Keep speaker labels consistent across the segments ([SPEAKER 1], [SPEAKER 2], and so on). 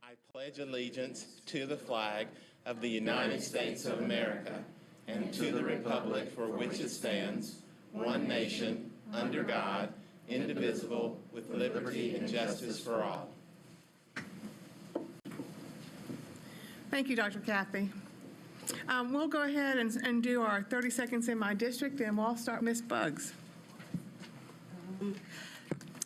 [SPEAKER 1] I pledge allegiance to the flag of the United States of America and to the republic for which it stands, one nation, under God, indivisible, with liberty and justice for all.
[SPEAKER 2] Thank you, Dr. Kathy. We'll go ahead and do our 30 seconds in my district, and we'll start Ms. Buggs.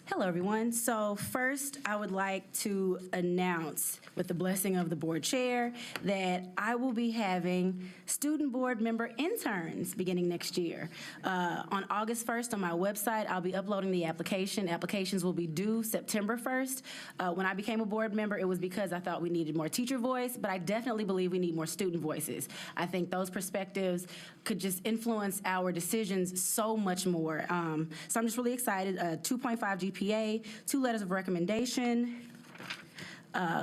[SPEAKER 3] Hello, everyone. So first, I would like to announce, with the blessing of the board chair, that I will be having student board member interns beginning next year. On August 1st on my website, I'll be uploading the application. Applications will be due September 1st. When I became a board member, it was because I thought we needed more teacher voice, but I definitely believe we need more student voices. I think those perspectives could just influence our decisions so much more. So I'm just really excited. 2.5 GPA, 2 letters of recommendation,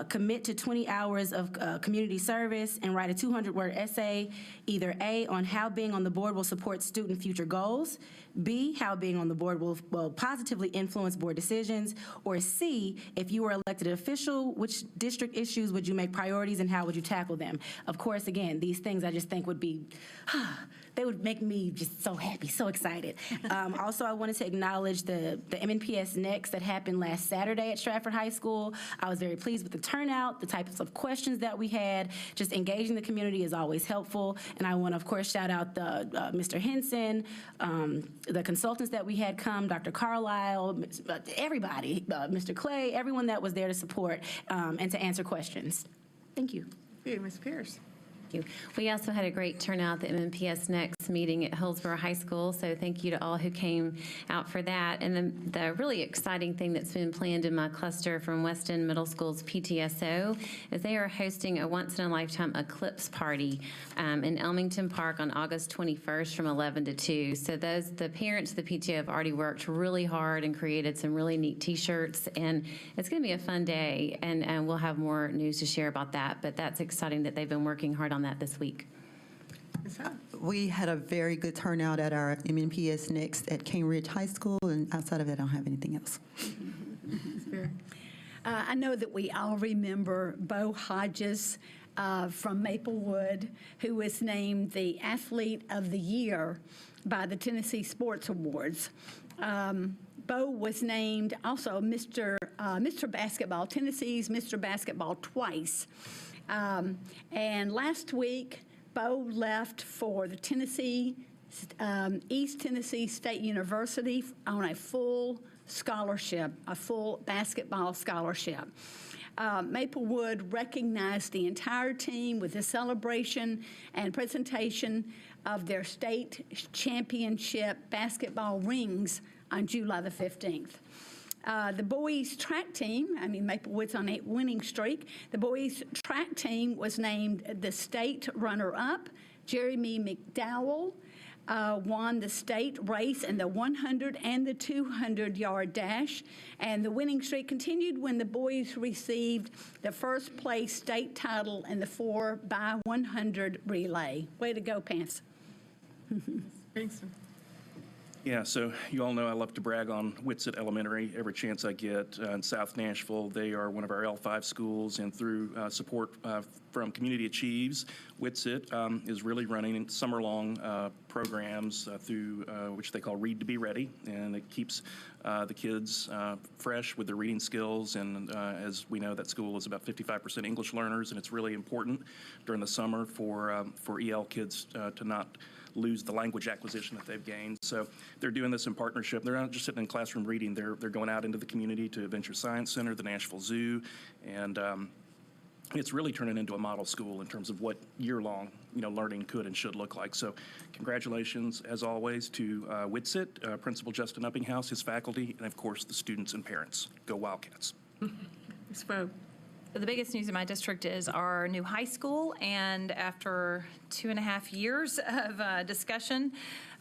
[SPEAKER 3] commit to 20 hours of community service, and write a 200-word essay, either A, on how being on the board will support student future goals, B, how being on the board will positively influence board decisions, or C, if you were elected official, which district issues would you make priorities and how would you tackle them? Of course, again, these things I just think would be, they would make me just so happy, so excited. Also, I wanted to acknowledge the MNPS Next that happened last Saturday at Stratford High School. I was very pleased with the turnout, the types of questions that we had. Just engaging the community is always helpful. And I want to, of course, shout out Mr. Henson, the consultants that we had come, Dr. Carlisle, everybody, Mr. Clay, everyone that was there to support and to answer questions. Thank you.
[SPEAKER 2] Thank you, Ms. Pierce.
[SPEAKER 4] Thank you. We also had a great turnout at the MNPS Next meeting at Hillsborough High School, so thank you to all who came out for that. And then the really exciting thing that's been planned in my cluster from Weston Middle School's PTSO is they are hosting a once-in-a-lifetime eclipse party in Elmington Park on August 21st from 11 to 2. So the parents of the PTO have already worked really hard and created some really neat T-shirts, and it's going to be a fun day, and we'll have more news to share about that, but that's exciting that they've been working hard on that this week.
[SPEAKER 5] We had a very good turnout at our MNPS Next at Cane Ridge High School, and outside of that, I don't have anything else.
[SPEAKER 6] I know that we all remember Bo Hodges from Maplewood, who was named the Athlete of the Year by the Tennessee Sports Awards. Bo was named also Mr. Basketball, Tennessee's Mr. Basketball twice. And last week, Bo left for the East Tennessee State University on a full scholarship, a full basketball scholarship. Maplewood recognized the entire team with a celebration and presentation of their state championship basketball rings on July the 15th. The boys track team, Maplewood's on a winning streak. The boys track team was named the state runner-up. Jeremy McDowell won the state race in the 100 and the 200-yard dash. And the winning streak continued when the boys received the first place state title in the 4x100 relay. Way to go, Pants.
[SPEAKER 2] Thanks.
[SPEAKER 7] Yeah, so you all know I love to brag on Whitsitt Elementary every chance I get in South Nashville. They are one of our L5 schools, and through support from Community Achieves, Whitsitt is really running summer-long programs through which they call Read to Be Ready, and it keeps the kids fresh with their reading skills. And as we know, that school is about 55% English learners, and it's really important during the summer for EL kids to not lose the language acquisition that they've gained. So they're doing this in partnership. They're not just sitting in classroom reading. They're going out into the community to Adventure Science Center, the Nashville Zoo, and it's really turning into a model school in terms of what year-long learning could and should look like. So congratulations, as always, to Whitsitt, Principal Justin Uppinghouse, his faculty, and of course the students and parents. Go Wildcats.
[SPEAKER 2] Ms. Pogue.
[SPEAKER 8] The biggest news in my district is our new high school, and after 2.5 years of discussion,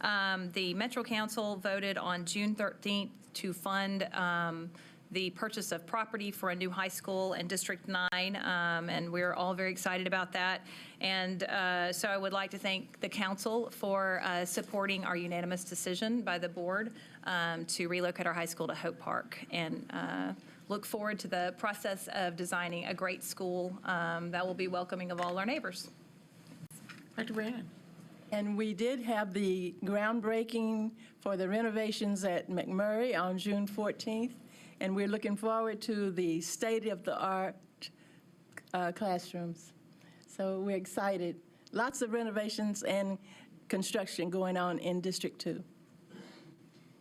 [SPEAKER 8] the Metro Council voted on June 13th to fund the purchase of property for a new high school in District 9, and we're all very excited about that. And so I would like to thank the council for supporting our unanimous decision by the board to relocate our high school to Hope Park. And look forward to the process of designing a great school that will be welcoming of all our neighbors.
[SPEAKER 2] Dr. Brand?
[SPEAKER 9] And we did have the groundbreaking for the renovations at McMurray on June 14th, and we're looking forward to the state-of-the-art classrooms. So we're excited. Lots of renovations and construction going on in District 2.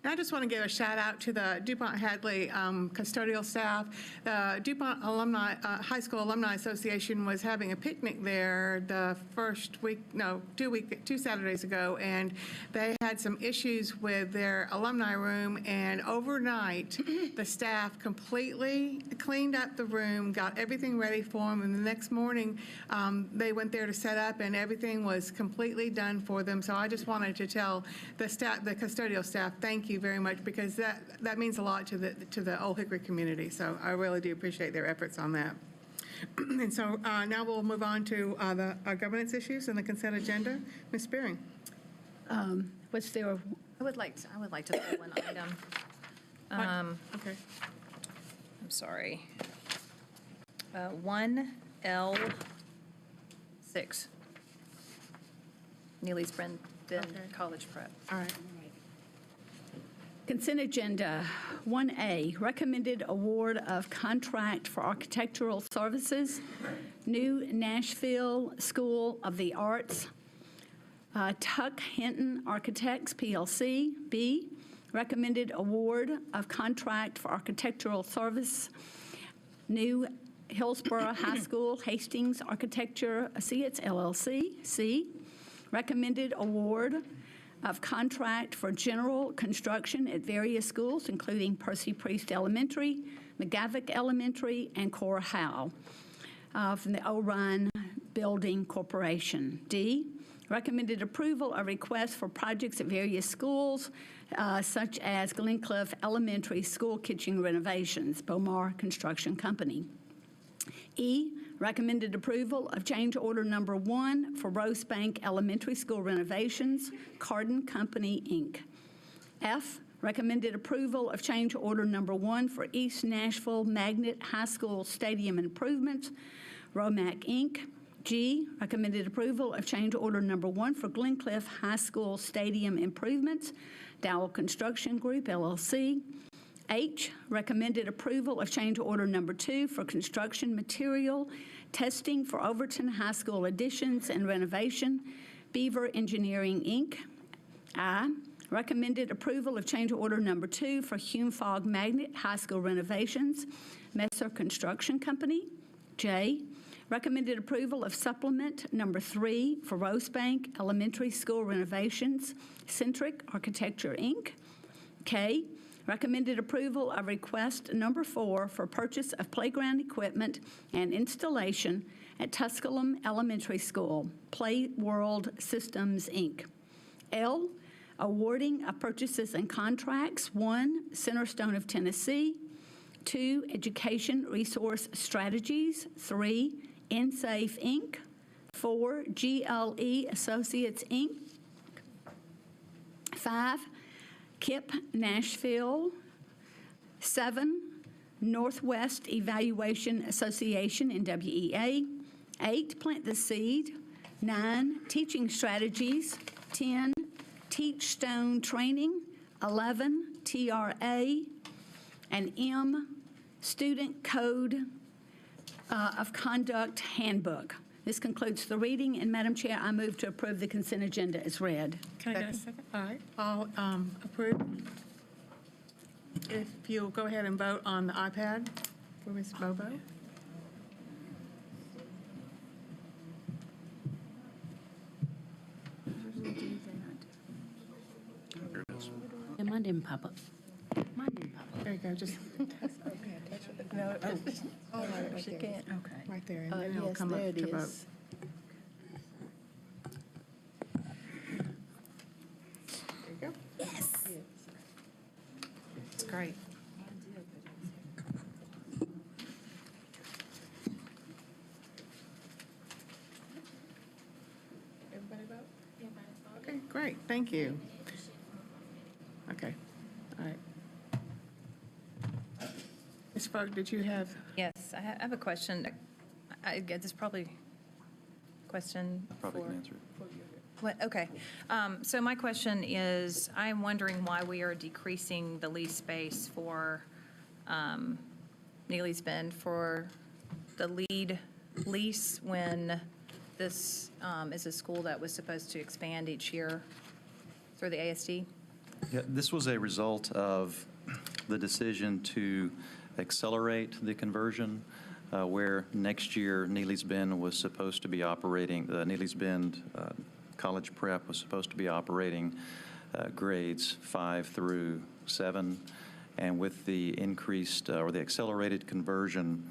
[SPEAKER 2] I just want to give a shout out to the DuPont Hadley custodial staff. The DuPont High School Alumni Association was having a picnic there the first week, no, 2 Saturdays ago, and they had some issues with their alumni room, and overnight, the staff completely cleaned up the room, got everything ready for them, and the next morning, they went there to set up, and everything was completely done for them. So I just wanted to tell the staff, the custodial staff, thank you very much, because that means a lot to the Old Hickory community. So I really do appreciate their efforts on that. And so now we'll move on to our governance issues and the consent agenda. Ms. Spearing.
[SPEAKER 6] Was there a
[SPEAKER 8] I would like to pull one item.
[SPEAKER 2] Okay.
[SPEAKER 8] I'm sorry. 1L6. Neely's Brendan College Prep.
[SPEAKER 2] All right.
[SPEAKER 6] consent agenda? 1A, recommended award of contract for architectural services, New Nashville School of the Arts, Tuck Hinton Architects, PLC. B, recommended award of contract for architectural service, New Hillsborough High School, Hastings Architecture Associates, LLC. C, recommended award of contract for general construction at various schools, including Percy Priest Elementary, McGavick Elementary, and Cora Howe, from the Orion Building Corporation. D, recommended approval of requests for projects at various schools, such as Glencliff Elementary School kitchen renovations, Bomar Construction Company. E, recommended approval of change order number 1 for Rosebank Elementary School renovations, Carden Company, Inc. F, recommended approval of change order number 1 for East Nashville Magnet High School Stadium improvements, Romac, Inc. G, recommended approval of change order number 1 for Glencliff High School Stadium improvements, Dowell Construction Group, LLC. H, recommended approval of change order number 2 for construction material testing for Overton High School additions and renovation, Beaver Engineering, Inc. I, recommended approval of change order number 2 for Hume Fogg Magnet High School renovations, Messer Construction Company. J, recommended approval of supplement number 3 for Rosebank Elementary School renovations, Centric Architecture, Inc. K, recommended approval of request number 4 for purchase of playground equipment and installation at Tusculum Elementary School, Play World Systems, Inc. L, awarding of purchases and contracts. 1, Centerstone of Tennessee. 2, Education Resource Strategies. 3, InSafe, Inc. 4, GLE Associates, Inc. 5, KIP Nashville. 7, Northwest Evaluation Association, NWEA. 8, Plant the Seed. 9, Teaching Strategies. 10, Teach Stone Training. 11, TRA. And M, Student Code of Conduct Handbook. This concludes the reading, and Madam Chair, I move to approve the consent agenda as read.
[SPEAKER 2] Can I get a second? All right, I'll approve. If you'll go ahead and vote on the iPad for Ms. Bobo.
[SPEAKER 3] And mine didn't pop up. Mine didn't pop up.
[SPEAKER 2] There you go, just
[SPEAKER 9] No,
[SPEAKER 2] oh, right
[SPEAKER 9] she
[SPEAKER 2] there.
[SPEAKER 9] can't, okay.
[SPEAKER 2] Right there, and then it'll
[SPEAKER 9] Yes,
[SPEAKER 2] come up
[SPEAKER 9] there it
[SPEAKER 2] to vote.
[SPEAKER 9] is.
[SPEAKER 2] There you go.
[SPEAKER 3] Yes.
[SPEAKER 8] It's great.
[SPEAKER 2] Everybody vote? Okay, great, thank you. Okay, all right. Ms. Fogg, did you have?
[SPEAKER 8] Yes, I have a question. I guess it's probably a question
[SPEAKER 10] Probably
[SPEAKER 8] for.
[SPEAKER 10] can answer it.
[SPEAKER 8] What, okay. So my question is, I'm wondering why we are decreasing the lease space for Neely's Bend for the lead lease when this is a school that was supposed to expand each year through the ASD?
[SPEAKER 10] Yeah, this was a result of the decision to accelerate the conversion, where next year Neely's Bend was supposed to be operating, Neely's Bend College Prep was supposed to be operating grades 5 through 7. And with the increased or the accelerated conversion,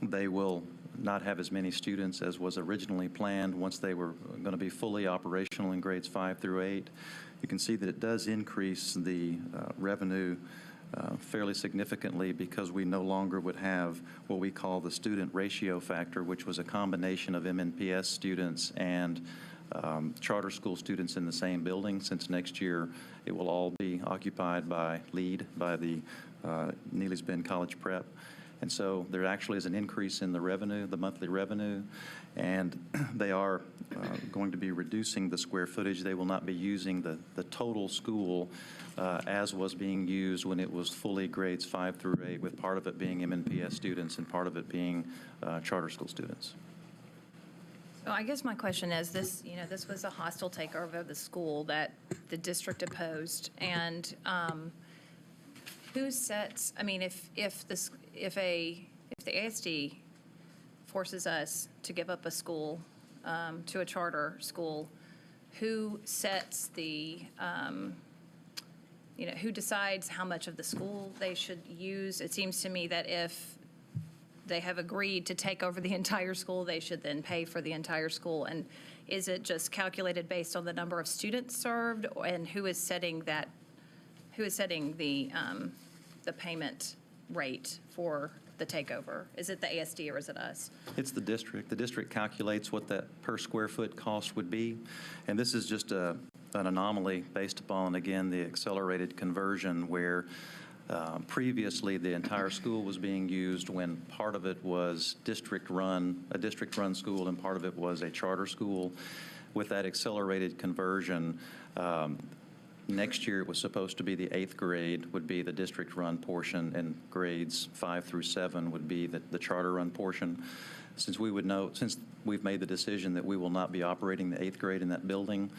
[SPEAKER 10] they will not have as many students as was originally planned once they were going to be fully operational in grades 5 through 8. You can see that it does increase the revenue fairly significantly because we no longer would have what we call the student ratio factor, which was a combination of MNPS students and charter school students in the same building. Since next year it will all be occupied by the Neely's Bend College Prep. And so there actually is an increase in the revenue, the monthly revenue, and they are going to be reducing the square footage. They will not be using the total school as was being used when it was fully grades 5 through 8, with part of it being MNPS students and part of it being charter school students.
[SPEAKER 8] So I guess my question is, this was a hostile takeover of the school that the district opposed, and who sets, I mean, if the ASD forces us to give up a school to a charter school, who sets the, who decides how much of the school they should use? It seems to me that if they have agreed to take over the entire school, they should then pay for the entire school. And is it just calculated based on the number of students served, and who is setting that? Who is setting the payment rate for the takeover? Is it the ASD or is it us?
[SPEAKER 10] It's the district. The district calculates what that per square foot cost would be. And this is just an anomaly based upon, again, the accelerated conversion where previously the entire school was being used when part of it was a district-run school, and part of it was a charter school. With that accelerated conversion, next year it was supposed to be the 8th grade would be the district-run portion, and grades 5 through 7 would be the charter-run portion. Since we've made the decision that we will not be operating the 8th grade in that building,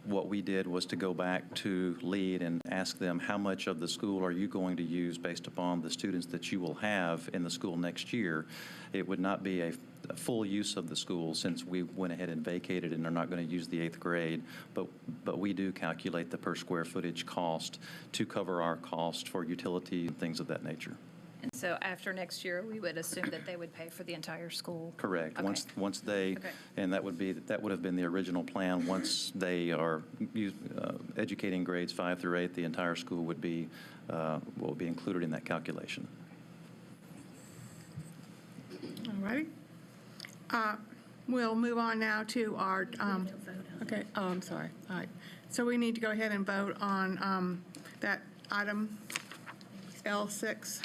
[SPEAKER 10] what we did was to go back to LEAD and ask them, how much of the school are you going to use based upon the students that you will have in the school next year? It would not be a full use of the school since we went ahead and vacated and are not going to use the 8th grade, but we do calculate the per square footage cost to cover our cost for utility and things of that nature.
[SPEAKER 8] And so after next year, we would assume that they would pay for the entire school?
[SPEAKER 10] Correct.
[SPEAKER 8] Okay.
[SPEAKER 10] Once they,
[SPEAKER 8] Okay.
[SPEAKER 10] and that would have been the original plan. Once they are educating grades 5 through 8, the entire school will be included in that calculation.
[SPEAKER 2] All righty. We'll move on now to our, okay, oh, I'm sorry. All right. So we need to go ahead and vote on that item L6,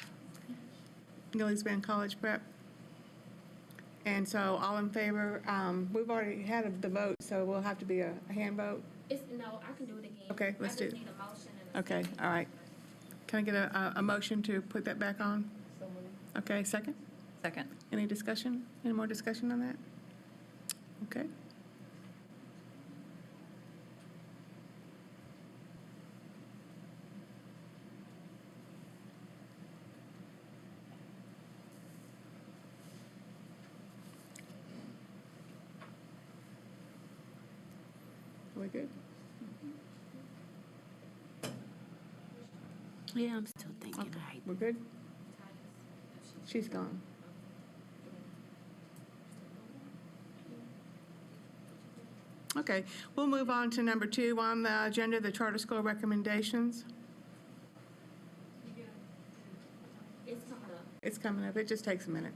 [SPEAKER 2] Neely's Bend College Prep. And so all in favor, we've already had the vote, so we'll have to be a hand vote.
[SPEAKER 11] No, I can do it again.
[SPEAKER 2] Okay, let's do it.
[SPEAKER 11] I just need a motion and a
[SPEAKER 2] Okay,
[SPEAKER 11] second.
[SPEAKER 2] all right. Can I get a motion to put that back on? Okay, second?
[SPEAKER 8] Second.
[SPEAKER 2] Any discussion? Any more discussion on that? Okay. Are we good?
[SPEAKER 3] Yeah, I'm still thinking. All right.
[SPEAKER 2] We're good? She's gone. Okay, we'll move on to number 2 on the agenda, the charter school recommendations.
[SPEAKER 11] It's coming up.
[SPEAKER 2] It's coming up. It just takes a minute.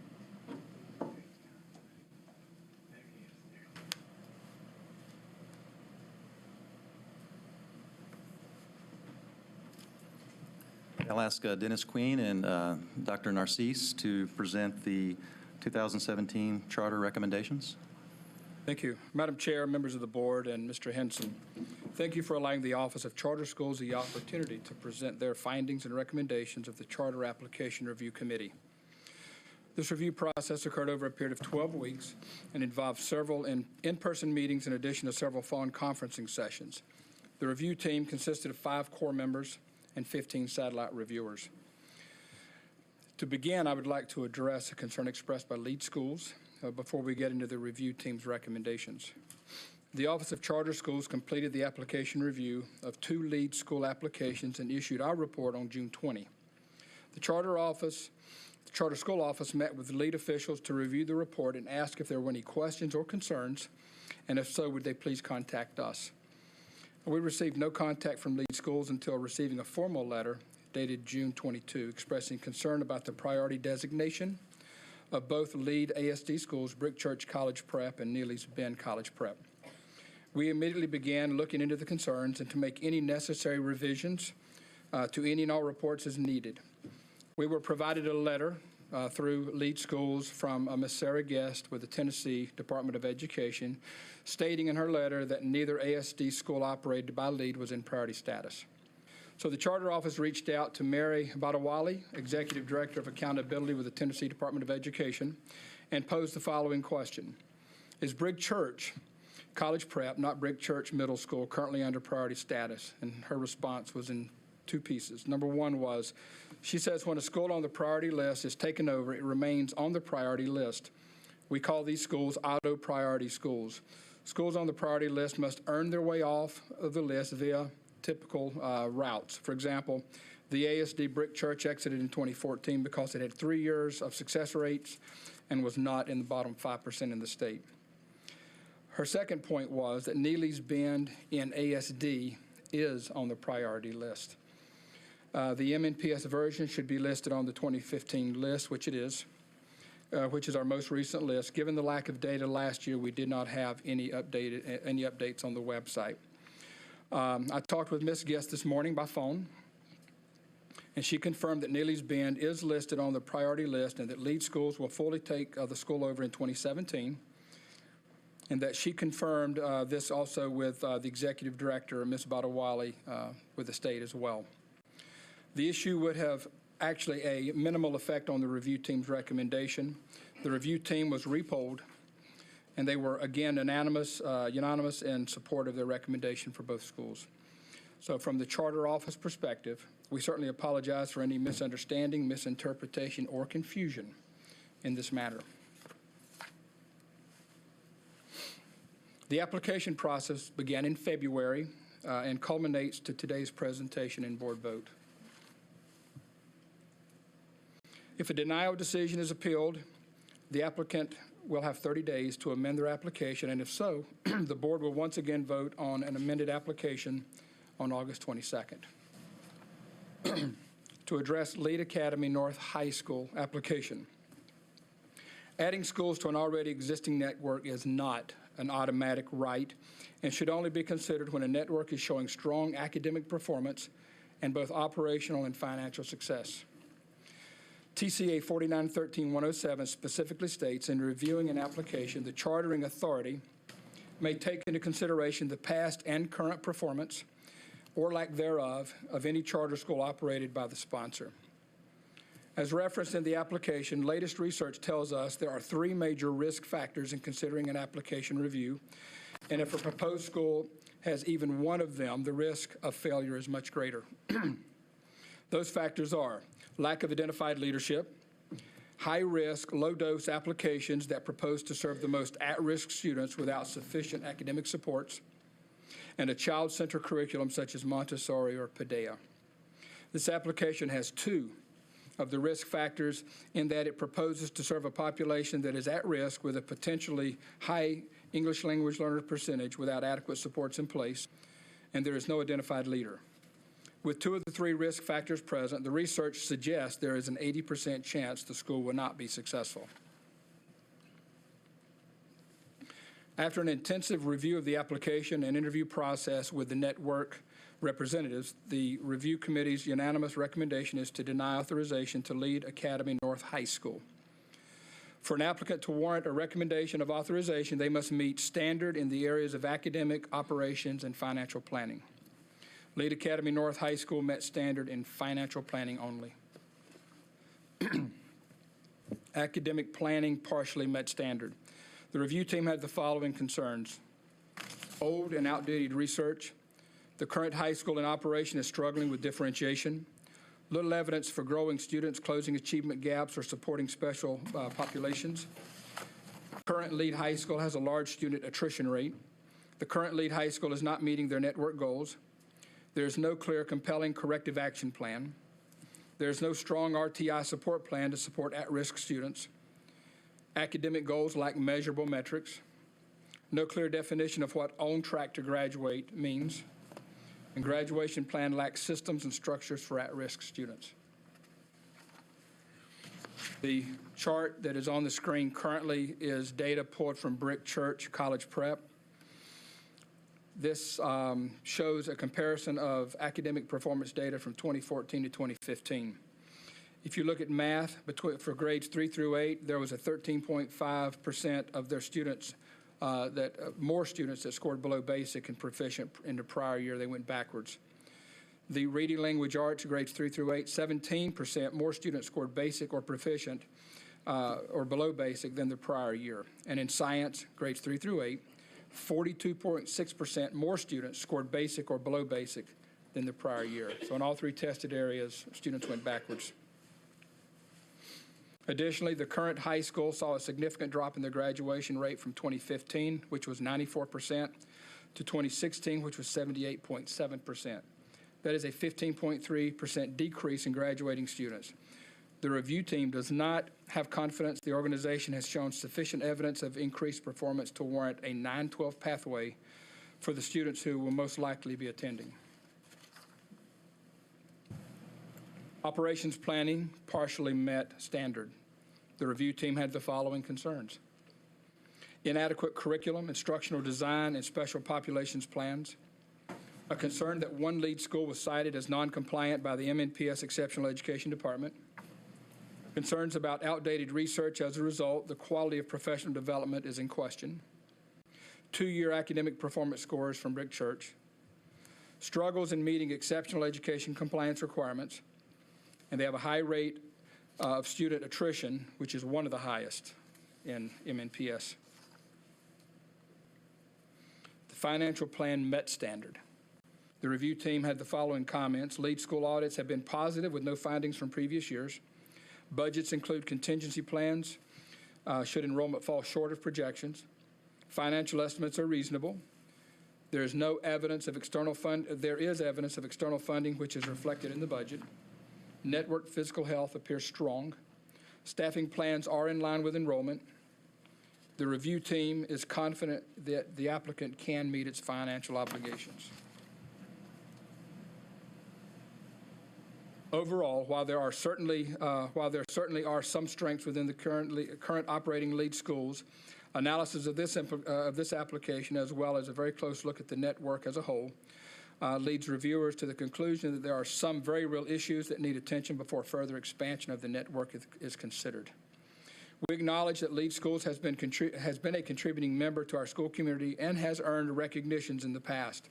[SPEAKER 10] I'll ask Dennis Queen and Dr. Narcisse to present the 2017 charter recommendations.
[SPEAKER 12] Thank you. Madam Chair, members of the board, and Mr. Henson, thank you for allowing the Office of Charter Schools the opportunity to present their findings and recommendations of the Charter Application Review Committee. This review process occurred over a period of 12 weeks and involved several in-person meetings in addition to several phone conferencing sessions. The review team consisted of 5 core members and 15 satellite reviewers. To begin, I would like to address a concern expressed by lead schools before we get into the review team's recommendations. The Office of Charter Schools completed the application review of 2 lead school applications and issued our report on June 20. The Charter School Office met with lead officials to review the report and ask if there were any questions or concerns, and if so, would they please contact us. We received no contact from lead schools until receiving a formal letter dated June 22, expressing concern about the priority designation of both lead ASD schools, Brick Church College Prep and Neely's Bend College Prep. We immediately began looking into the concerns and to make any necessary revisions to any and all reports as needed. We were provided a letter through lead schools from Ms. Sarah Guest with the Tennessee Department of Education, stating in her letter that neither ASD school operated by lead was in priority status. So the Charter Office reached out to Mary Badawali, Executive Director of Accountability with the Tennessee Department of Education, and posed the following question. Is Brick Church College Prep, not Brick Church Middle School, currently under priority status? And her response was in 2 pieces. Number 1 was, she says when a school on the priority list is taken over, it remains on the priority list. We call these schools auto priority schools. Schools on the priority list must earn their way off of the list via typical routes. For example, the ASD Brick Church exited in 2014 because it had 3 years of success rates and was not in the bottom 5% in the state. Her second point was that Neely's Bend in ASD is on the priority list. The MNPS version should be listed on the 2015 list, which it is, which is our most recent list. Given the lack of data last year, we did not have any updates on the website. I talked with Ms. Guest this morning by phone, and she confirmed that Neely's Bend is listed on the priority list and that lead schools will fully take the school over in 2017, and that she confirmed this also with the Executive Director, Ms. Badawali, with the state as well. The issue would have actually a minimal effect on the review team's recommendation. The review team was repolled, and they were, again, unanimous in support of their recommendation for both schools. So from the Charter Office perspective, we certainly apologize for any misunderstanding, misinterpretation, or confusion in this matter. The application process began in February and culminates to today's presentation and board vote. If a denial decision is appealed, the applicant will have 30 days to amend their application, and if so, the board will once again vote on an amended application on August 22nd. To address Lead Academy North High School application. Adding schools to an already existing network is not an automatic right and should only be considered when a network is showing strong academic performance and both operational and financial success. TCA 4913-107 specifically states, in reviewing an application, the chartering authority may take into consideration the past and current performance or lack thereof of any charter school operated by the sponsor. As referenced in the application, latest research tells us there are 3 major risk factors in considering an application review, and if a proposed school has even one of them, the risk of failure is much greater. Those factors are lack of identified leadership, high-risk, low-dose applications that propose to serve the most at-risk students without sufficient academic supports, and a child-centered curriculum such as Montessori or Paideia. This application has 2 of the risk factors in that it proposes to serve a population that is at risk with a potentially high English language learner percentage without adequate supports in place, and there is no identified leader. With 2 of the 3 risk factors present, the research suggests there is an 80% chance the school will not be successful. After an intensive review of the application and interview process with the network representatives, the review committee's unanimous recommendation is to deny authorization to lead Academy North High School. For an applicant to warrant a recommendation of authorization, they must meet standard in the areas of academic, operations, and financial planning. Lead Academy North High School met standard in financial planning only. Academic planning partially met standard. The review team had the following concerns: old and outdated research. The current high school in operation is struggling with differentiation. Little evidence for growing students, closing achievement gaps, or supporting special populations. Current lead high school has a large student attrition rate. The current lead high school is not meeting their network goals. There is no clear, compelling corrective action plan. There is no strong RTI support plan to support at-risk students. Academic goals lack measurable metrics. No clear definition of what on track to graduate means. And graduation plan lacks systems and structures for at-risk students. The chart that is on the screen currently is data pulled from Brick Church College Prep. This shows a comparison of academic performance data from 2014 to 2015. If you look at math, for grades 3 through 8, there was a 13.5% of their students more students that scored below basic and proficient in the prior year. They went backwards. The reading language arts, grades 3 through 8, 17% more students scored basic or proficient or below basic than the prior year. And in science, grades 3 through 8, 42.6% more students scored basic or below basic than the prior year. So in all three tested areas, students went backwards. Additionally, the current high school saw a significant drop in their graduation rate from 2015, which was 94%, to 2016, which was 78.7%. That is a 15.3% decrease in graduating students. The review team does not have confidence the organization has shown sufficient evidence of increased performance to warrant a 9-12 pathway for the students who will most likely be attending. Operations planning partially met standard. The review team had the following concerns: inadequate curriculum, instructional design, and special populations plans. A concern that one lead school was cited as non-compliant by the MNPS Exceptional Education Department. Concerns about outdated research. As a result, the quality of professional development is in question. 2-year academic performance scores from Brick Church. Struggles in meeting exceptional education compliance requirements. And they have a high rate of student attrition, which is one of the highest in MNPS. The financial plan met standard. The review team had the following comments: lead school audits have been positive with no findings from previous years. Budgets include contingency plans should enrollment fall short of projections. Financial estimates are reasonable. There is evidence of external funding which is reflected in the budget. Network physical health appears strong. Staffing plans are in line with enrollment. The review team is confident that the applicant can meet its financial obligations. Overall, while there certainly are some strengths within the current operating lead schools, analysis of this application, as well as a very close look at the network as a whole, leads reviewers to the conclusion that there are some very real issues that need attention before further expansion of the network is considered. We acknowledge that Lead Schools has been a contributing member to our school community and has earned recognitions in the past.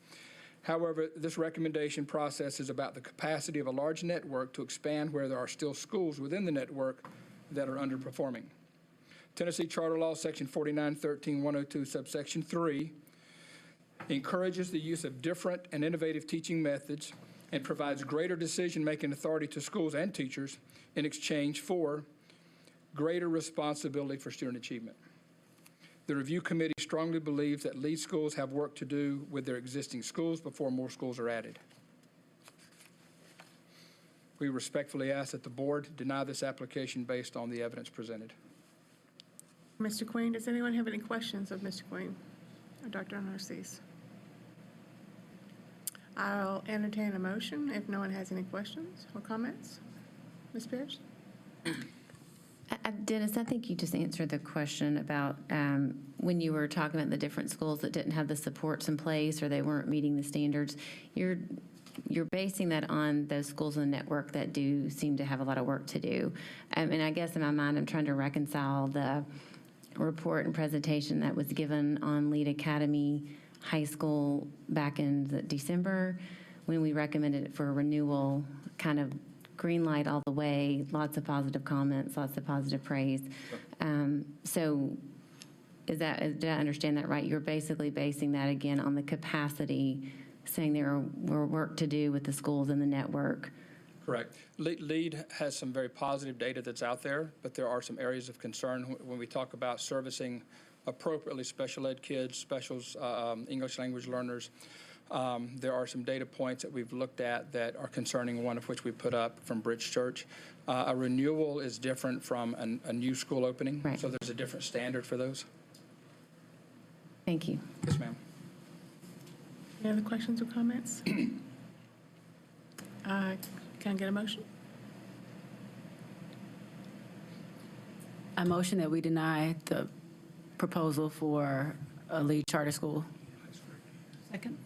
[SPEAKER 12] However, this recommendation process is about the capacity of a large network to expand where there are still schools within the network that are underperforming. Tennessee Charter Law, Section 4913-102, subsection 3, encourages the use of different and innovative teaching methods and provides greater decision-making authority to schools and teachers in exchange for greater responsibility for student achievement. The review committee strongly believes that lead schools have work to do with their existing schools before more schools are added. We respectfully ask that the board deny this application based on the evidence presented.
[SPEAKER 2] Mr. Queen, does anyone have any questions of Mr. Queen or Dr. Narcisse? I'll entertain a motion if no one has any questions or comments. Ms. Pierce?
[SPEAKER 4] Dennis, I think you just answered the question about when you were talking about the different schools that didn't have the supports in place or they weren't meeting the standards. you're basing that on those schools in the network that do seem to have a lot of work to do. And I guess in my mind, I'm trying to reconcile the report and presentation that was given on Lead Academy High School back in December, when we recommended it for renewal, kind of green light all the way, lots of positive comments, lots of positive praise. So did I understand that right? You're basically basing that again on the capacity, saying there were work to do with the schools in the network.
[SPEAKER 12] Correct. LEAD has some very positive data that's out there, but there are some areas of concern when we talk about servicing appropriately special ed kids, specials, English language learners. There are some data points that we've looked at that are concerning, one of which we put up from Bridge Church. A renewal is different from a new school opening,
[SPEAKER 4] Right.
[SPEAKER 12] so there's a different standard for those.
[SPEAKER 4] Thank you.
[SPEAKER 12] Yes, ma'am.
[SPEAKER 2] Any other questions or comments? Can I get a motion?
[SPEAKER 3] I motion that we deny the proposal for a Lead Charter School.
[SPEAKER 6] Second.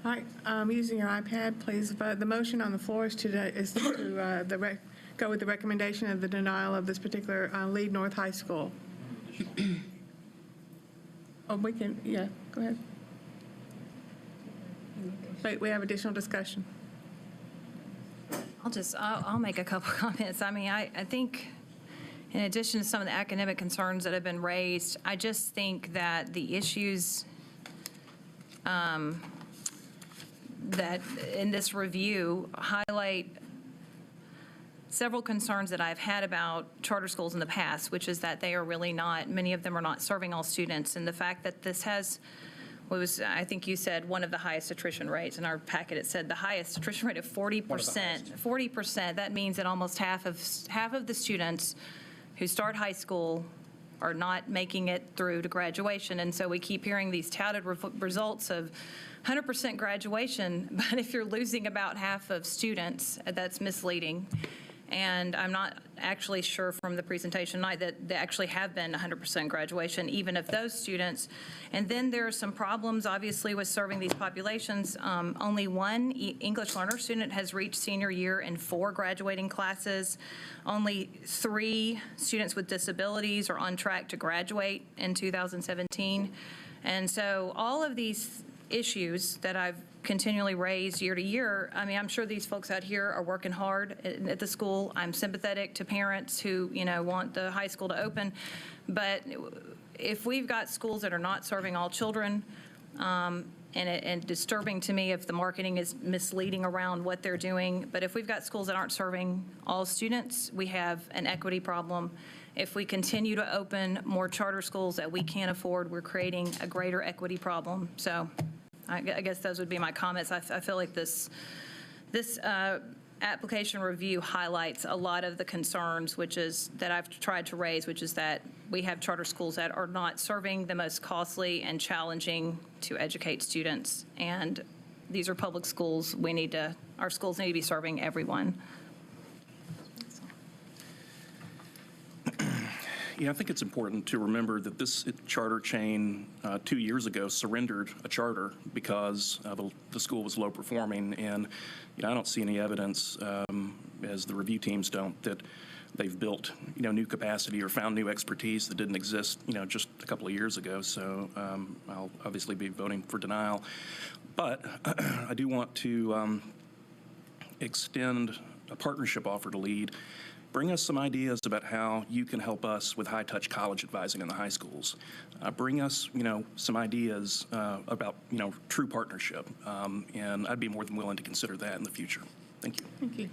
[SPEAKER 2] All right, using your iPad, please vote. The motion on the floor is to go with the recommendation of the denial of this particular Lead North High School. Oh, we can, yeah, go ahead. Wait, we have additional discussion.
[SPEAKER 8] I'll make a couple comments. I mean, I think in addition to some of the academic concerns that have been raised, I just think that the issues that in this review highlight several concerns that I've had about charter schools in the past, which is that they are really not, many of them are not serving all students. And the fact that this has, I think you said, one of the highest attrition rates. In our packet, it said the highest attrition rate of 40%. 40%, that means that almost half of the students who start high school are not making it through to graduation. And so we keep hearing these touted results of 100% graduation, but if you're losing about half of students, that's misleading. And I'm not actually sure from the presentation tonight that they actually have been 100% graduation, even of those students. And then there are some problems, obviously, with serving these populations. Only one English learner student has reached senior year in 4 graduating classes. Only 3 students with disabilities are on track to graduate in 2017. And so all of these issues that I've continually raised year to year, I mean, I'm sure these folks out here are working hard at the school. I'm sympathetic to parents who, want the high school to open. But if we've got schools that are not serving all children, and disturbing to me if the marketing is misleading around what they're doing, but if we've got schools that aren't serving all students, we have an equity problem. If we continue to open more charter schools that we can't afford, we're creating a greater equity problem. So I guess those would be my comments. I feel like this application review highlights a lot of the concerns, which is that I've tried to raise, which is that we have charter schools that are not serving the most costly and challenging to educate students. And these are public schools. Our schools need to be serving everyone.
[SPEAKER 7] Yeah, I think it's important to remember that this charter chain 2 years ago surrendered a charter because the school was low performing, and I don't see any evidence, as the review teams don't, that they've built new capacity or found new expertise that didn't exist just a couple of years ago. So I'll obviously be voting for denial, but I do want to extend a partnership offer to LEAD. Bring us some ideas about how you can help us with high-touch college advising in the high schools. Bring us, some ideas about, true partnership, and I'd be more than willing to consider that in the future. Thank you.
[SPEAKER 2] Thank you.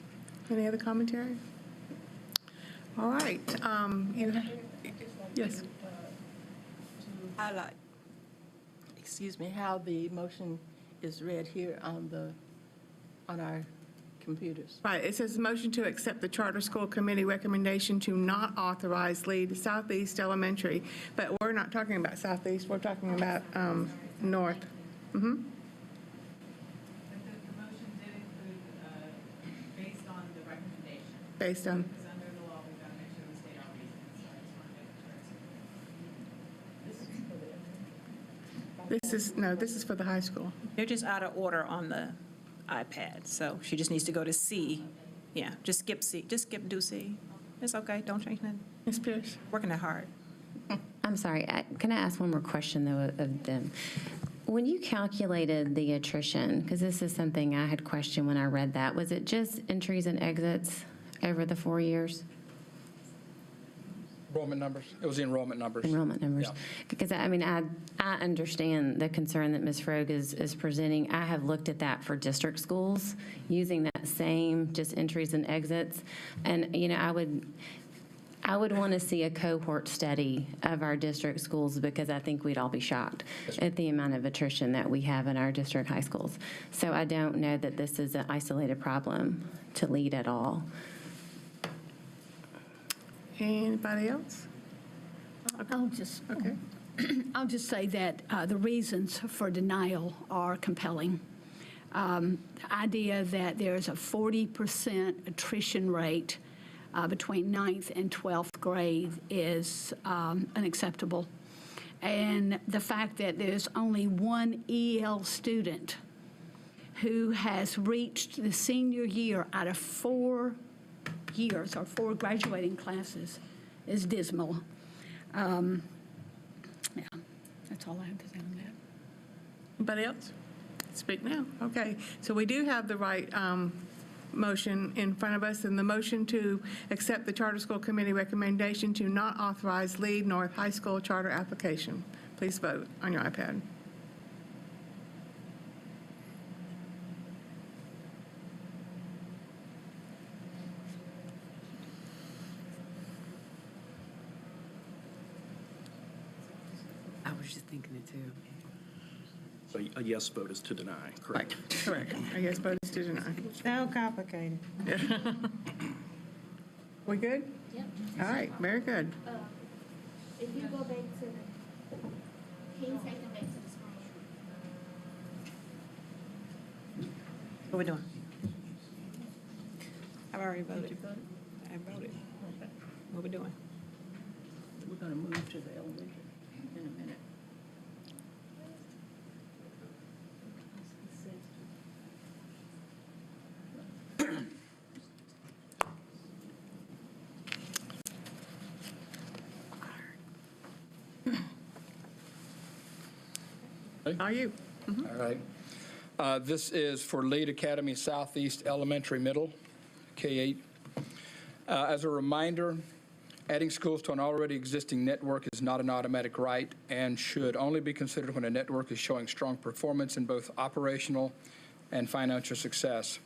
[SPEAKER 2] Any other commentary? All right. Yes.
[SPEAKER 9] Highlight, how the motion is read here on our computers.
[SPEAKER 2] Right, it says motion to accept the Charter School Committee recommendation to not authorize LEAD Southeast Elementary, but we're not talking about Southeast, we're talking about North.
[SPEAKER 13] But the motion did include, based on the recommendation.
[SPEAKER 2] Based on,
[SPEAKER 13] Because under the law, we've got to make sure we state our reasons, so I just want to make sure it's.
[SPEAKER 2] This is for the high school.
[SPEAKER 13] They're just out of order on the iPad, so she just needs to go to C. Yeah, just skip C, just skip do C. It's okay, don't change nothing.
[SPEAKER 2] Ms. Pierce?
[SPEAKER 13] Working that hard.
[SPEAKER 4] I'm sorry, can I ask one more question, though, of them? When you calculated the attrition, because this is something I had questioned when I read that, was it just entries and exits over the 4 years?
[SPEAKER 12] Enrollment numbers. It was the enrollment numbers.
[SPEAKER 4] Enrollment numbers.
[SPEAKER 12] Yeah.
[SPEAKER 4] Because, I mean, I understand the concern that Ms. Frog is presenting. I have looked at that for district schools, using that same just entries and exits. And, you know, I would want to see a cohort study of our district schools, because I think we'd all be shocked at the amount of attrition that we have in our district high schools. So I don't know that this is an isolated problem to lead at all.
[SPEAKER 2] Anybody else?
[SPEAKER 6] I'll just
[SPEAKER 2] Okay.
[SPEAKER 6] I'll just say that the reasons for denial are compelling. The idea that there's a 40% attrition rate between 9th and 12th grade is unacceptable. And the fact that there's only one EL student who has reached the senior year out of 4 years or 4 graduating classes is dismal. Yeah, that's all I have to say on that.
[SPEAKER 2] Anybody else? Speak now. Okay, so we do have the right motion in front of us, and the motion to accept the Charter School Committee recommendation to not authorize Lead North High School charter application. Please vote on your iPad.
[SPEAKER 14] I was just thinking it too.
[SPEAKER 7] So a yes vote is to deny, correct?
[SPEAKER 2] Correct. I guess both is to deny.
[SPEAKER 14] So complicated.
[SPEAKER 2] We good?
[SPEAKER 11] Yep.
[SPEAKER 2] All right, very good.
[SPEAKER 11] If you go back to the, can you take them back to the screen?
[SPEAKER 14] What we doing? I've already voted. I voted. What we doing?
[SPEAKER 6] We're going to move to the elementary in a minute.
[SPEAKER 2] How are you?
[SPEAKER 12] All right. This is for Lead Academy Southeast Elementary Middle, K-8. As a reminder, adding schools to an already existing network is not an automatic right and should only be considered when a network is showing strong performance in both operational and financial success.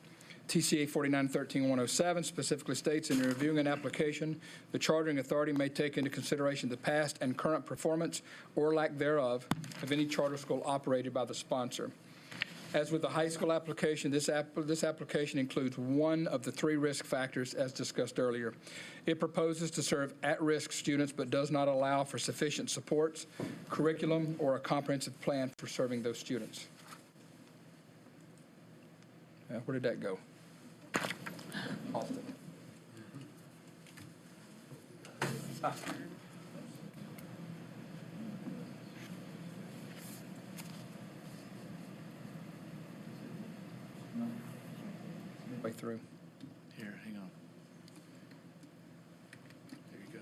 [SPEAKER 12] TCA 4913-107 specifically states, in reviewing an application, the chartering authority may take into consideration the past and current performance or lack thereof of any charter school operated by the sponsor. As with the high school application, this application includes one of the 3 risk factors as discussed earlier. It proposes to serve at-risk students but does not allow for sufficient supports, curriculum, or a comprehensive plan for serving those students. Where did that go? Austin. Way through.
[SPEAKER 1] Here, hang on. There you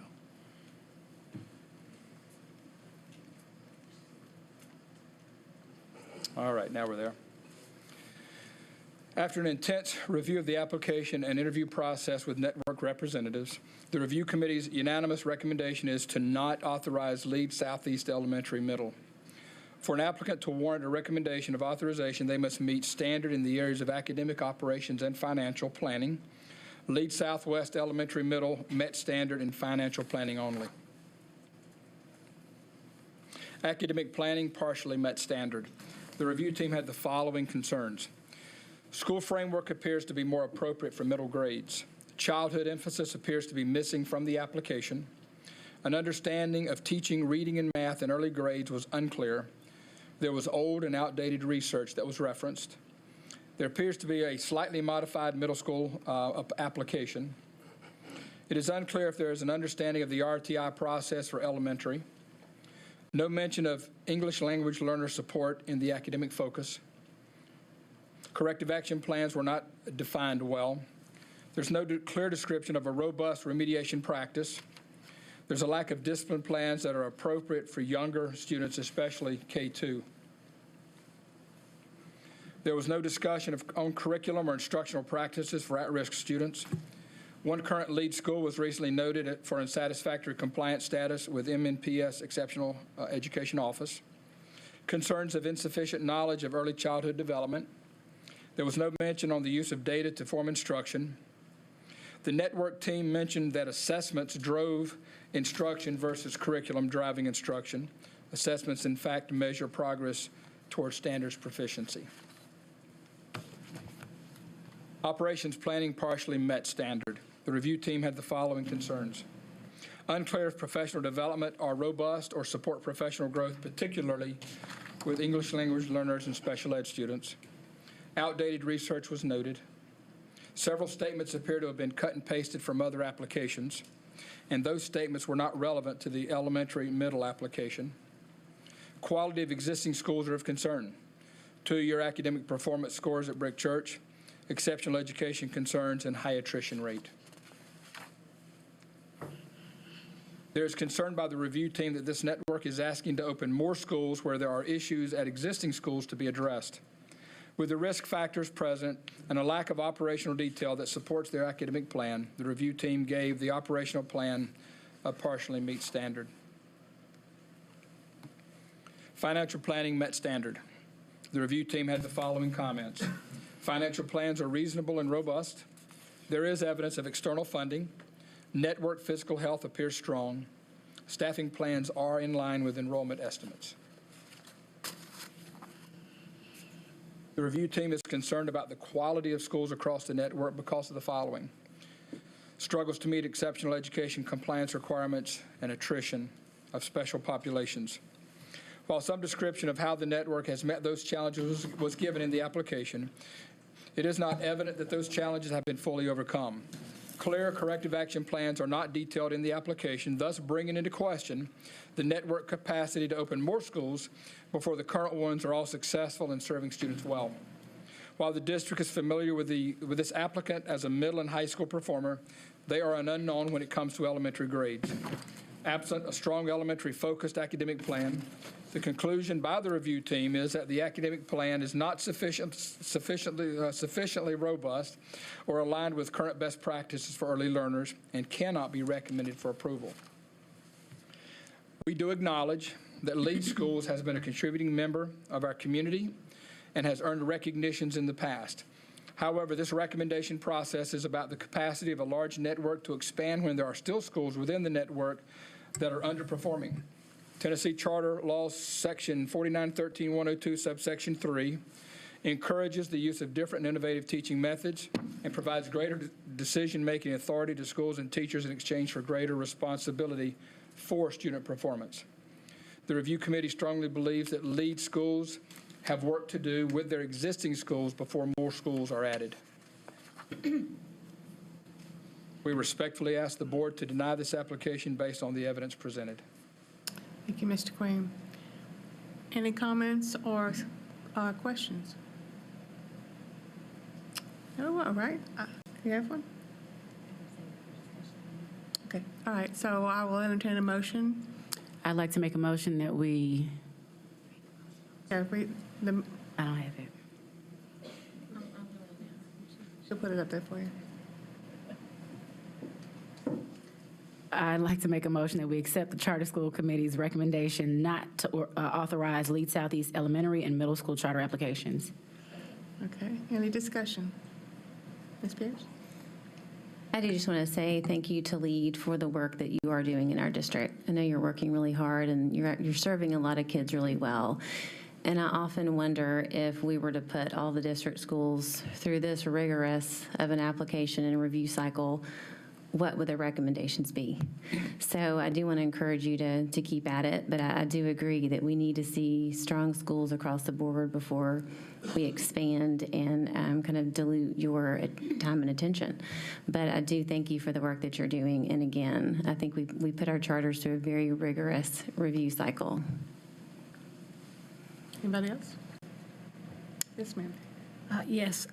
[SPEAKER 1] go.
[SPEAKER 12] All right, now we're there. After an intense review of the application and interview process with network representatives, the review committee's unanimous recommendation is to not authorize Lead Southeast Elementary Middle. For an applicant to warrant a recommendation of authorization, they must meet standard in the areas of academic operations and financial planning. Lead Southwest Elementary Middle met standard in financial planning only. Academic planning partially met standard. The review team had the following concerns. School framework appears to be more appropriate for middle grades. Childhood emphasis appears to be missing from the application. An understanding of teaching reading and math in early grades was unclear. There was old and outdated research that was referenced. There appears to be a slightly modified middle school application. It is unclear if there is an understanding of the RTI process for elementary. No mention of English language learner support in the academic focus. Corrective action plans were not defined well. There's no clear description of a robust remediation practice. There's a lack of discipline plans that are appropriate for younger students, especially K-2. There was no discussion on curriculum or instructional practices for at-risk students. One current lead school was recently noted for unsatisfactory compliance status with MNPS Exceptional Education Office. Concerns of insufficient knowledge of early childhood development. There was no mention on the use of data to form instruction. The network team mentioned that assessments drove instruction versus curriculum driving instruction. Assessments, in fact, measure progress towards standards proficiency. Operations planning partially met standard. The review team had the following concerns. Unclear if professional development are robust or support professional growth, particularly with English language learners and special ed students. Outdated research was noted. Several statements appear to have been cut and pasted from other applications, and those statements were not relevant to the elementary middle application. Quality of existing schools are of concern. 2-year academic performance scores at Brick Church, exceptional education concerns, and high attrition rate. There is concern by the review team that this network is asking to open more schools where there are issues at existing schools to be addressed. With the risk factors present and a lack of operational detail that supports their academic plan, the review team gave the operational plan a partially meet standard. Financial planning met standard. The review team had the following comments. Financial plans are reasonable and robust. There is evidence of external funding. Network physical health appears strong. Staffing plans are in line with enrollment estimates. The review team is concerned about the quality of schools across the network because of the following. Struggles to meet exceptional education compliance requirements and attrition of special populations. While some description of how the network has met those challenges was given in the application, it is not evident that those challenges have been fully overcome. Clear corrective action plans are not detailed in the application, thus bringing into question the network capacity to open more schools before the current ones are all successful in serving students well. While the district is familiar with this applicant as a middle and high school performer, they are an unknown when it comes to elementary grades. Absent a strong elementary-focused academic plan, the conclusion by the review team is that the academic plan is not sufficiently robust or aligned with current best practices for early learners and cannot be recommended for approval. We do acknowledge that Lead Schools has been a contributing member of our community and has earned recognitions in the past. However, this recommendation process is about the capacity of a large network to expand when there are still schools within the network that are underperforming. Tennessee Charter Law Section 4913-102, subsection 3, encourages the use of different and innovative teaching methods and provides greater decision-making authority to schools and teachers in exchange for greater responsibility for student performance. The review committee strongly believes that Lead Schools have work to do with their existing schools before more schools are added. We respectfully ask the board to deny this application based on the evidence presented.
[SPEAKER 2] Thank you, Mr. Queen. Any comments or questions? Oh, all right. You have one? Okay. All right. So I will entertain a motion.
[SPEAKER 3] I'd like to make a motion that we,
[SPEAKER 2] Yeah,
[SPEAKER 3] I don't have it.
[SPEAKER 2] she'll put it up there for you.
[SPEAKER 3] I'd like to make a motion that we accept the Charter School Committee's recommendation not to authorize Lead Southeast Elementary and Middle School charter applications.
[SPEAKER 2] Okay. Any discussion? Ms. Pierce?
[SPEAKER 4] I do just want to say thank you to LEAD for the work that you are doing in our district. I know you're working really hard and you're serving a lot of kids really well. And I often wonder if we were to put all the district schools through this rigorous of an application and review cycle, what would the recommendations be? So I do want to encourage you to keep at it, but I do agree that we need to see strong schools across the board before we expand and kind of dilute your time and attention. But I do thank you for the work that you're doing. And again, I think we put our charters through a very rigorous review cycle.
[SPEAKER 2] Anybody else? Yes, ma'am.
[SPEAKER 6] Yes.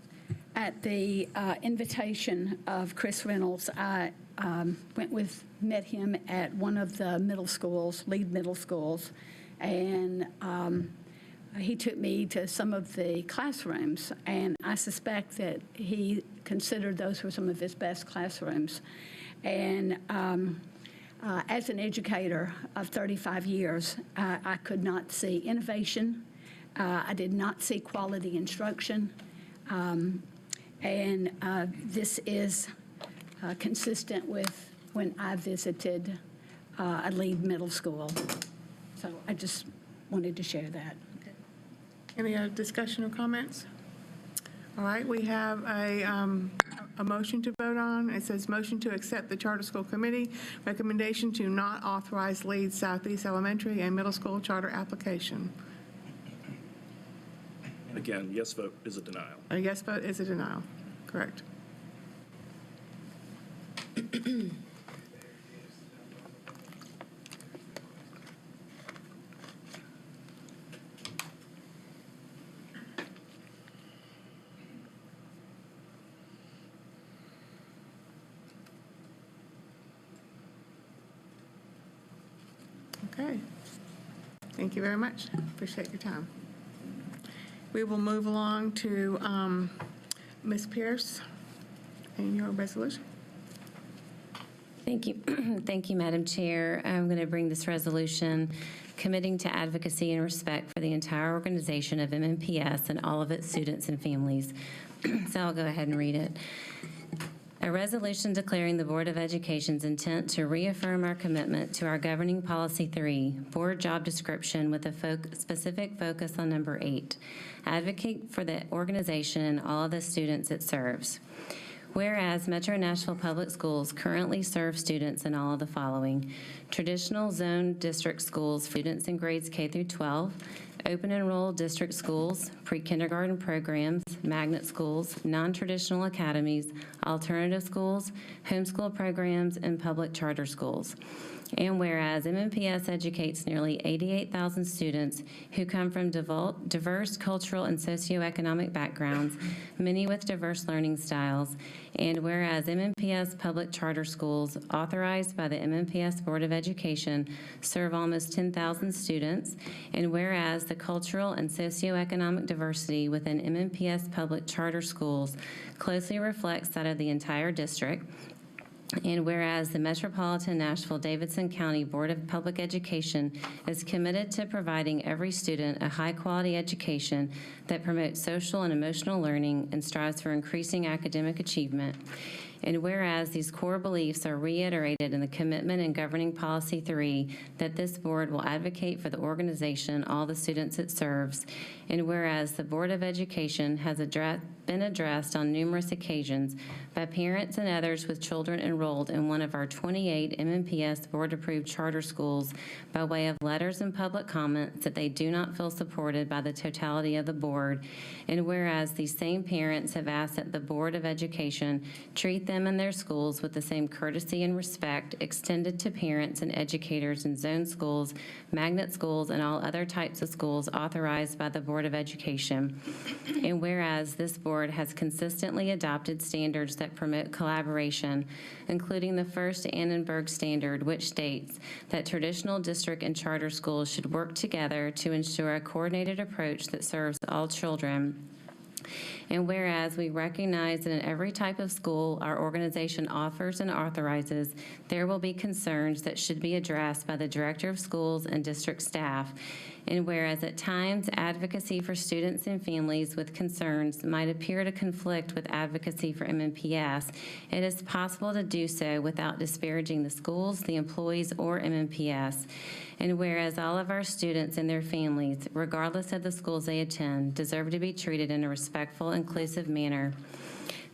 [SPEAKER 6] At the invitation of Chris Reynolds, I met him at one of the middle schools, lead middle schools, and he took me to some of the classrooms, and I suspect that he considered those were some of his best classrooms. And as an educator of 35 years, I could not see innovation. I did not see quality instruction. And this is consistent with when I visited a lead middle school. So I just wanted to share that.
[SPEAKER 2] Any other discussion or comments? All right, we have a motion to vote on. It says motion to accept the Charter School Committee recommendation to not authorize Leeds Southeast Elementary and Middle School charter application.
[SPEAKER 7] Again, yes vote is a denial.
[SPEAKER 2] A yes vote is a denial. Correct. Okay. Thank you very much. Appreciate your time. We will move along to Ms. Pierce and your resolution.
[SPEAKER 4] Thank you. Thank you, Madam Chair. I'm going to bring this resolution committing to advocacy and respect for the entire organization of MNPS and all of its students and families. So I'll go ahead and read it. A resolution declaring the Board of Education's intent to reaffirm our commitment to our Governing Policy 3, Board Job Description with a specific focus on number 8, advocate for the organization and all of the students it serves. Whereas Metro Nashville Public Schools currently serve students in all of the following: traditional zone district schools, students in grades K through 12, open enroll district schools, pre-kindergarten programs, magnet schools, non-traditional academies, alternative schools, homeschool programs, and public charter schools. And whereas MNPS educates nearly 88,000 students who come from diverse cultural and socioeconomic backgrounds, many with diverse learning styles, and whereas MNPS public charter schools authorized by the MNPS Board of Education serve almost 10,000 students, and whereas the cultural and socioeconomic diversity within MNPS public charter schools closely reflects that of the entire district, and whereas the Metropolitan Nashville-Davidson County Board of Public Education is committed to providing every student a high-quality education that promotes social and emotional learning and strives for increasing academic achievement, and whereas these core beliefs are reiterated in the commitment in Governing Policy 3 that this board will advocate for the organization and all the students it serves, and whereas the Board of Education has been addressed on numerous occasions by parents and others with children enrolled in one of our 28 MNPS board-approved charter schools by way of letters and public comments that they do not feel supported by the totality of the board, and whereas these same parents have asked that the Board of Education treat them and their schools with the same courtesy and respect extended to parents and educators in zone schools, magnet schools, and all other types of schools authorized by the Board of Education. And whereas this board has consistently adopted standards that promote collaboration, including the first Annenberg Standard, which states that traditional district and charter schools should work together to ensure a coordinated approach that serves all children. And whereas we recognize that in every type of school our organization offers and authorizes, there will be concerns that should be addressed by the director of schools and district staff. And whereas at times advocacy for students and families with concerns might appear to conflict with advocacy for MNPS, it is possible to do so without disparaging the schools, the employees, or MNPS. And whereas all of our students and their families, regardless of the schools they attend, deserve to be treated in a respectful, inclusive manner.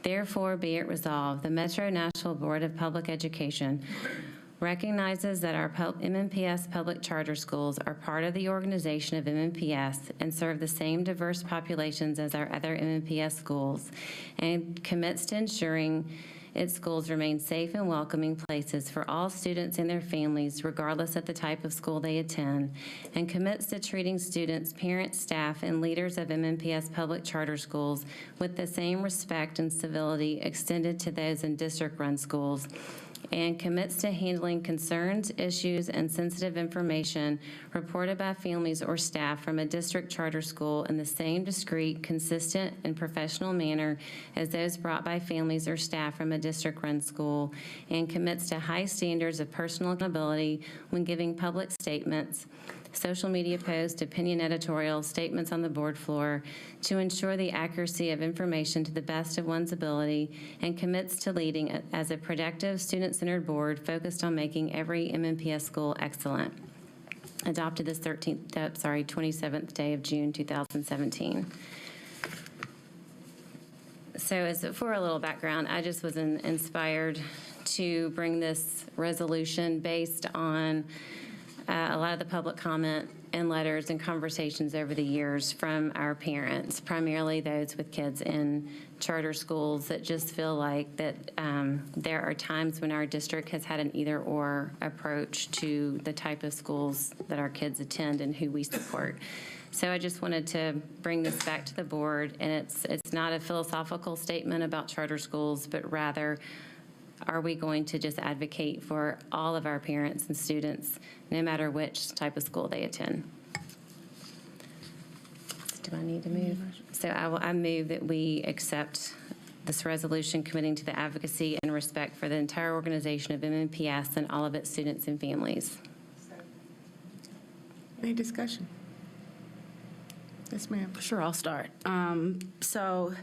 [SPEAKER 4] Therefore, be it resolved, the Metro Nashville Board of Public Education recognizes that our MNPS public charter schools are part of the organization of MNPS and serve the same diverse populations as our other MNPS schools, and commits to ensuring its schools remain safe and welcoming places for all students and their families, regardless of the type of school they attend, and commits to treating students, parents, staff, and leaders of MNPS public charter schools with the same respect and civility extended to those in district-run schools, and commits to handling concerns, issues, and sensitive information reported by families or staff from a district charter school in the same discreet, consistent, and professional manner as those brought by families or staff from a district-run school, and commits to high standards of personal accountability when giving public statements, social media posts, opinion editorials, statements on the board floor, to ensure the accuracy of information to the best of one's ability, and commits to leading as a productive, student-centered board focused on making every MNPS school excellent. Adopted this 27th day of June 2017. So for a little background, I just was inspired to bring this resolution based on a lot of the public comment and letters and conversations over the years from our parents, primarily those with kids in charter schools, that just feel like that there are times when our district has had an either-or approach to the type of schools that our kids attend and who we support. So I just wanted to bring this back to the board, and it's not a philosophical statement about charter schools, but rather, are we going to just advocate for all of our parents and students, no matter which type of school they attend? Do I need to move? So I move that we accept this resolution committing to the advocacy and respect for the entire organization of MNPS and all of its students and families.
[SPEAKER 2] Any discussion? Yes, ma'am.
[SPEAKER 3] Sure, I'll start. So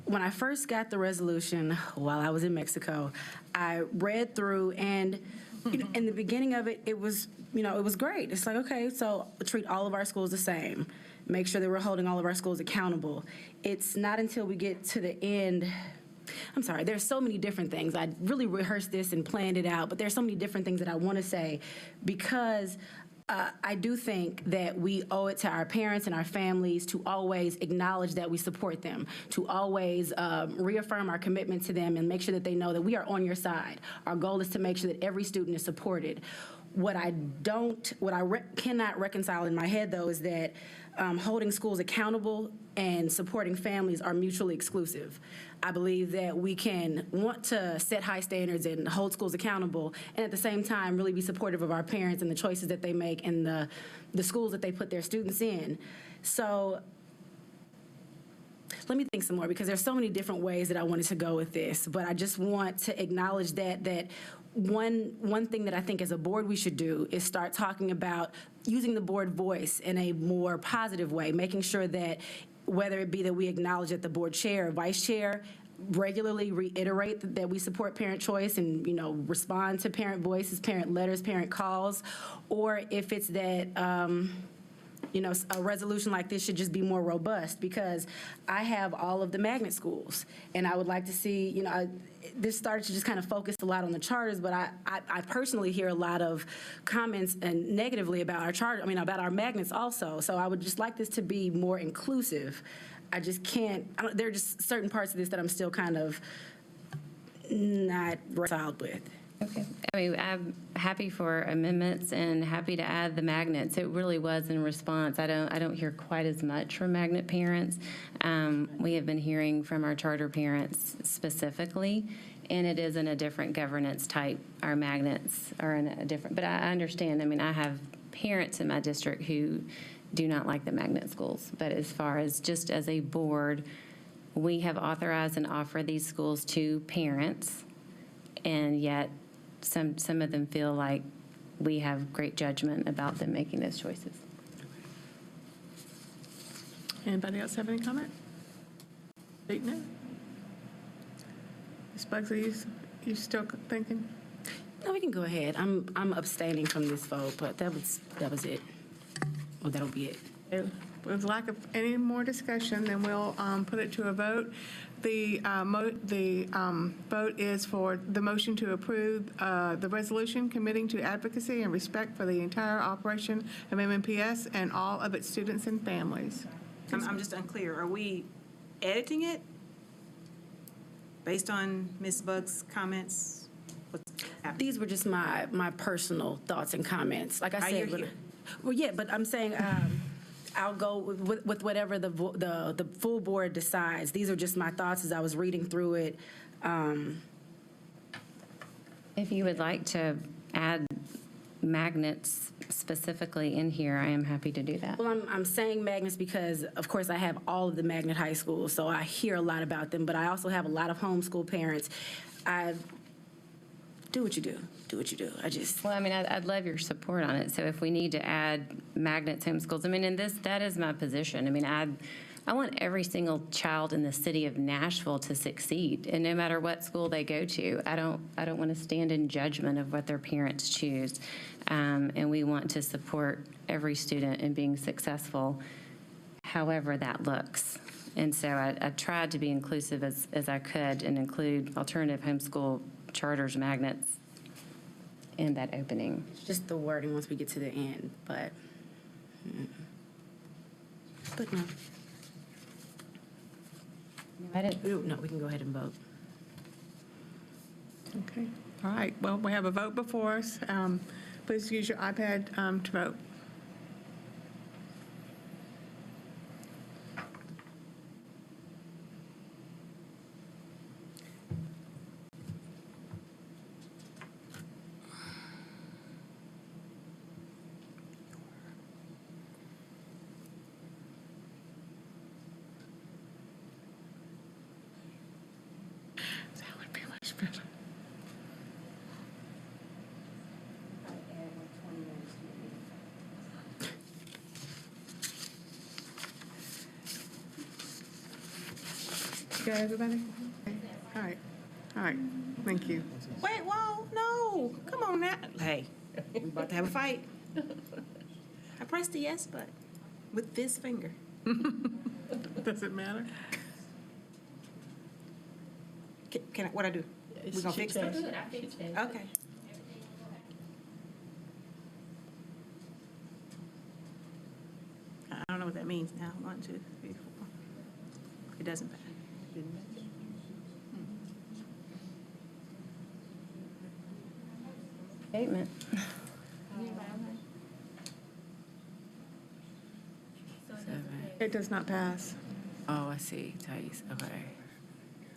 [SPEAKER 3] when I first got the resolution while I was in Mexico, I read through, and in the beginning of it, it was great. It's like, okay, so treat all of our schools the same. Make sure that we're holding all of our schools accountable. It's not until we get to the end. I'm sorry, there's so many different things. I really rehearsed this and planned it out, but there's so many different things that I want to say, because I do think that we owe it to our parents and our families to always acknowledge that we support them, to always reaffirm our commitment to them and make sure that they know that we are on your side. Our goal is to make sure that every student is supported. What I cannot reconcile in my head, though, is that holding schools accountable and supporting families are mutually exclusive. I believe that we can want to set high standards and hold schools accountable, and at the same time really be supportive of our parents and the choices that they make and the schools that they put their students in. So let me think some more, because there's so many different ways that I wanted to go with this, but I just want to acknowledge that one thing that I think as a board we should do is start talking about using the board voice in a more positive way, making sure that whether it be that we acknowledge that the board chair or vice chair regularly reiterate that we support parent choice and, respond to parent voices, parent letters, parent calls, or if it's that, a resolution like this should just be more robust, because I have all of the magnet schools, and I would like to see, this started to just kind of focus a lot on the charters, but I personally hear a lot of comments and negatively about our about our magnets also. So I would just like this to be more inclusive. I just can't, there are just certain parts of this that I'm still kind of not reconciled with.
[SPEAKER 4] Okay. I'm happy for amendments and happy to add the magnets. It really was in response. I don't hear quite as much from magnet parents. We have been hearing from our charter parents specifically, and it is in a different governance type. Our magnets are in a different, but I understand. I have parents in my district who do not like the magnet schools, but as far as just as a board, we have authorized and offered these schools to parents, and yet some of them feel like we have great judgment about them making those choices.
[SPEAKER 2] Anybody else have any comment? No? Ms. Bugs, are you still thinking?
[SPEAKER 3] No, we can go ahead. I'm abstaining from this vote, but that was it. Well, that'll be it.
[SPEAKER 2] with lack of any more discussion, then we'll put it to a vote. The vote is for the motion to approve the resolution committing to advocacy and respect for the entire operation of MNPS and all of its students and families.
[SPEAKER 13] I'm just unclear. Are we editing it based on Ms. Bugg's comments? What's happening?
[SPEAKER 3] These were just my personal thoughts and comments. Like I
[SPEAKER 13] I
[SPEAKER 3] said,
[SPEAKER 13] hear you.
[SPEAKER 3] well, yeah, but I'm saying I'll go with whatever the full board decides. These are just my thoughts as I was reading through it.
[SPEAKER 4] If you would like to add magnets specifically in here, I am happy to do that.
[SPEAKER 3] Well, I'm saying magnets because, of course, I have all of the magnet high schools, so I hear a lot about them, but I also have a lot of homeschool parents. Do what you do. Do what you do.
[SPEAKER 4] Well, I mean, I'd love your support on it. So if we need to add magnets homeschools, I mean, and that is my position. I mean, I want every single child in the city of Nashville to succeed, and no matter what school they go to. I don't want to stand in judgment of what their parents choose, and we want to support every student in being successful, however that looks. And so I tried to be inclusive as I could and include alternative homeschool charters, magnets in that opening.
[SPEAKER 3] It's just the wording once we get to the end, but no. No, we can go ahead and vote.
[SPEAKER 2] Okay. All right. Well, we have a vote before us. Please use your iPad to vote. That would be much better. Okay, everybody? Okay. All right. All right. Thank you.
[SPEAKER 13] Wait, whoa, no. Come on now. Hey, we about to have a fight. I pressed the yes button with this finger.
[SPEAKER 2] Does it matter?
[SPEAKER 13] Can I, what I do? We gonna fix it? Okay. I don't know what that means now. 1, 2, 3, 4. It doesn't matter.
[SPEAKER 4] Statement.
[SPEAKER 2] It does not pass.
[SPEAKER 3] Oh, I see. Thais. Okay.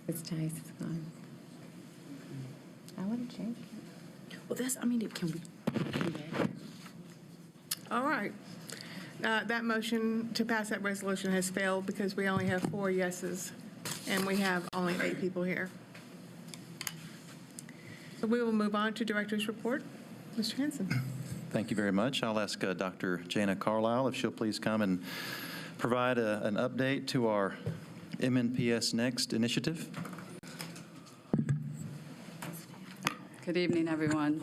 [SPEAKER 4] It's Tice, it's gone. I would have changed it.
[SPEAKER 3] Well, can we?
[SPEAKER 2] All right. That motion to pass that resolution has failed because we only have 4 yeses, and we have only 8 people here. So we will move on to Director's Report. Mr. Henson.
[SPEAKER 10] Thank you very much. I'll ask Dr. Jana Carlisle if she'll please come and provide an update to our MNPS Next initiative.
[SPEAKER 15] Good evening, everyone.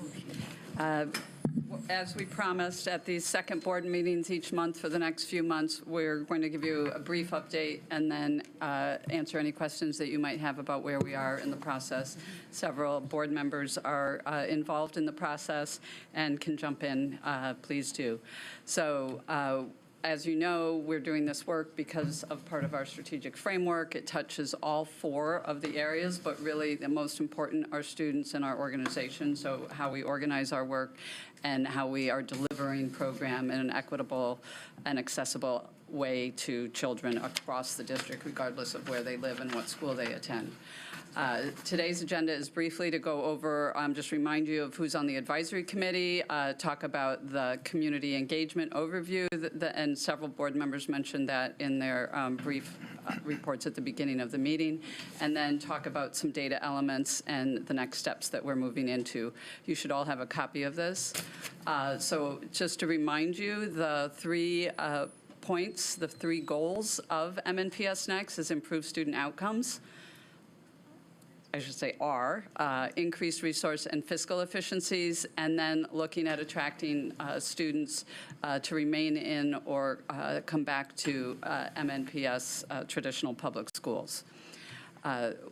[SPEAKER 15] As we promised at these second board meetings each month for the next few months, we're going to give you a brief update and then answer any questions that you might have about where we are in the process. Several board members are involved in the process and can jump in, please do. So as you know, we're doing this work because of part of our strategic framework. It touches all 4 of the areas, but really the most important are students in our organization, so how we organize our work and how we are delivering program in an equitable and accessible way to children across the district, regardless of where they live and what school they attend. Today's agenda is briefly to go over, just remind you of who's on the advisory committee, talk about the community engagement overview, and several board members mentioned that in their brief reports at the beginning of the meeting, and then talk about some data elements and the next steps that we're moving into. You should all have a copy of this. So just to remind you, the 3 points, the 3 goals of MNPS Next is improve student outcomes, I should say are, increased resource and fiscal efficiencies, and then looking at attracting students to remain in or come back to MNPS traditional public schools.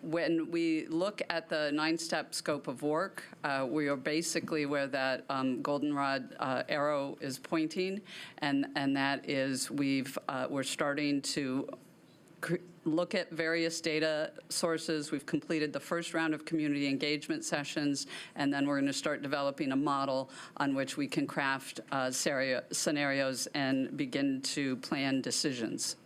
[SPEAKER 15] When we look at the 9-step scope of work, we are basically where that goldenrod arrow is pointing, and that is we're starting to look at various data sources. We've completed the first round of community engagement sessions, and then we're going to start developing a model on which we can craft scenarios and begin to plan decisions.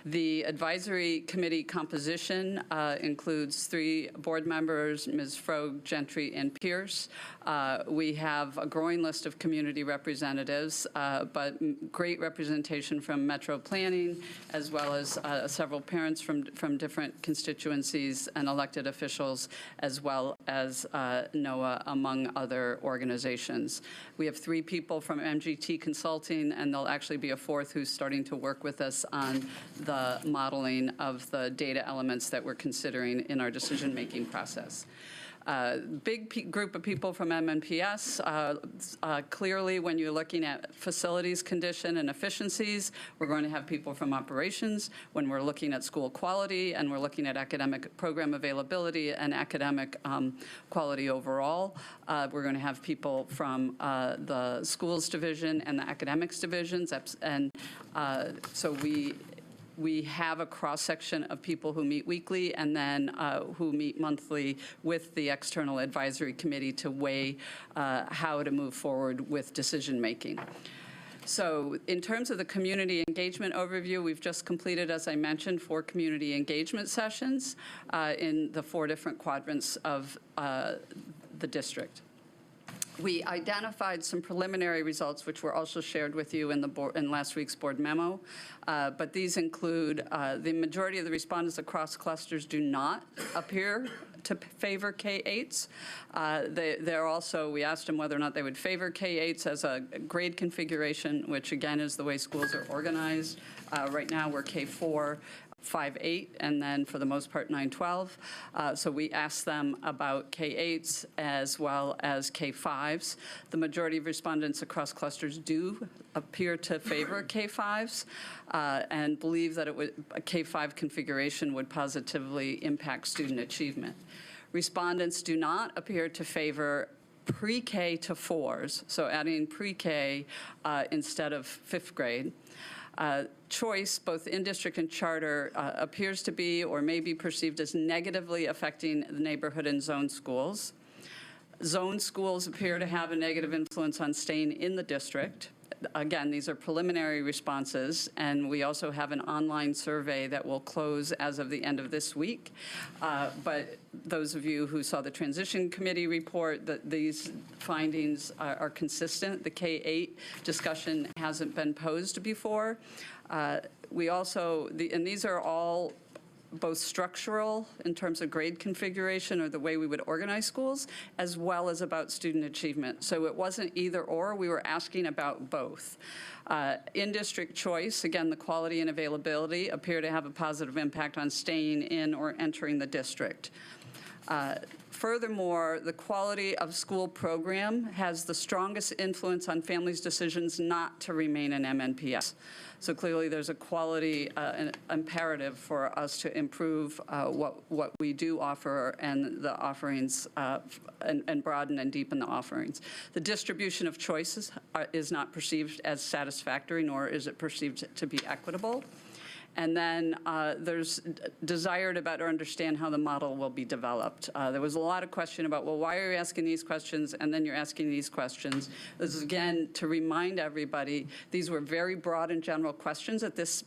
[SPEAKER 15] The advisory committee composition includes 3 board members, Ms. Frog, Gentry, and Pierce. We have a growing list of community representatives, but great representation from Metro Planning, as well as several parents from different constituencies and elected officials, as well as NOAA, among other organizations. We have 3 people from MGT Consulting, and there'll actually be a 4th who's starting to work with us on the modeling of the data elements that we're considering in our decision-making process. Big group of people from MNPS. Clearly, when you're looking at facilities condition and efficiencies, we're going to have people from operations. When we're looking at school quality and we're looking at academic program availability and academic quality overall, we're going to have people from the schools division and the academics divisions. And so we have a cross-section of people who meet weekly and then who meet monthly with the external advisory committee to weigh how to move forward with decision-making. So in terms of the community engagement overview, we've just completed, as I mentioned, 4 community engagement sessions in the 4 different quadrants of the district. We identified some preliminary results, which were also shared with you in last week's board memo. But these include the majority of the respondents across clusters do not appear to favor K-8s. They're also, we asked them whether or not they would favor K-8s as a grade configuration, which again is the way schools are organized. Right now we're K-4. 5-8, and then for the most part 9-12. So we asked them about K-8s as well as K-5s. The majority of respondents across clusters do appear to favor K-5s and believe that a K-5 configuration would positively impact student achievement. Respondents do not appear to favor pre-K to 4s, so adding pre-K instead of 5th grade. Choice, both in district and charter, appears to be or may be perceived as negatively affecting the neighborhood and zone schools. Zone schools appear to have a negative influence on staying in the district. Again, these are preliminary responses, and we also have an online survey that will close as of the end of this week. But those of you who saw the transition committee report, that these findings are consistent. The K-8 discussion hasn't been posed before. We also, and these are all both structural in terms of grade configuration or the way we would organize schools, as well as about student achievement. So it wasn't either or, we were asking about both. In-district choice, again, the quality and availability appear to have a positive impact on staying in or entering the district. Furthermore, the quality of school program has the strongest influence on families' decisions not to remain in MNPS. So clearly there's a quality imperative for us to improve what we do offer and the offerings and broaden and deepen the offerings. The distribution of choices is not perceived as satisfactory, nor is it perceived to be equitable. And then there's desire to better understand how the model will be developed. There was a lot of question about, well, why are you asking these questions and then you're asking these questions? This is, again, to remind everybody, these were very broad and general questions at this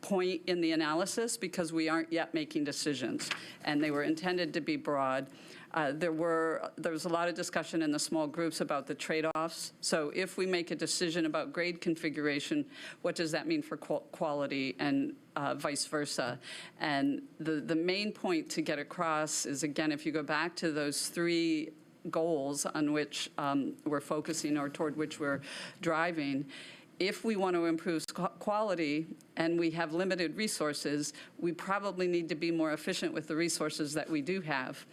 [SPEAKER 15] point in the analysis because we aren't yet making decisions, and they were intended to be broad. There was a lot of discussion in the small groups about the trade-offs. So if we make a decision about grade configuration, what does that mean for quality and vice versa? And the main point to get across is, again, if you go back to those 3 goals on which we're focusing or toward which we're driving, If we want to improve quality and we have limited resources, we probably need to be more efficient with the resources that we do have.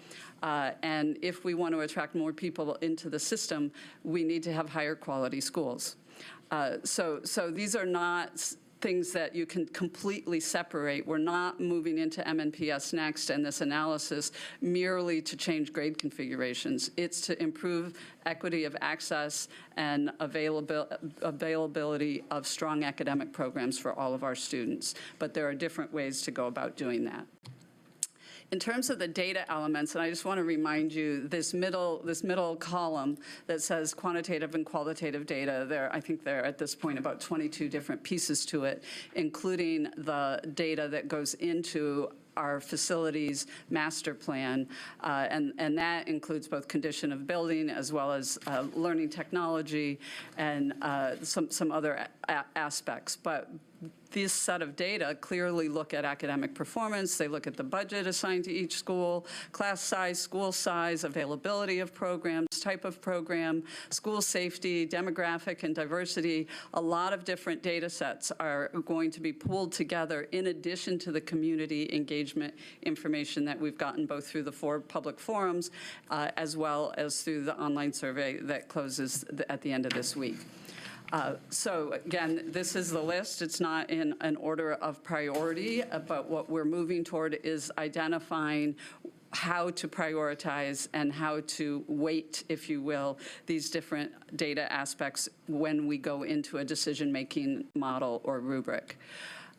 [SPEAKER 15] And if we want to attract more people into the system, we need to have higher quality schools. So these are not things that you can completely separate. We're not moving into MNPS Next and this analysis merely to change grade configurations. It's to improve equity of access and availability of strong academic programs for all of our students. But there are different ways to go about doing that. In terms of the data elements, and I just want to remind you, this middle column that says quantitative and qualitative data, I think there are at this point about 22 different pieces to it, including the data that goes into our facilities master plan, and that includes both condition of building as well as learning technology and some other aspects. But this set of data clearly look at academic performance. They look at the budget assigned to each school, class size, school size, availability of programs, type of program, school safety, demographic and diversity. A lot of different data sets are going to be pulled together in addition to the community engagement information that we've gotten both through the 4 public forums as well as through the online survey that closes at the end of this week. So again, this is the list. It's not in an order of priority, but what we're moving toward is identifying how to prioritize and how to weight, if you will, these different data aspects when we go into a decision-making model or rubric.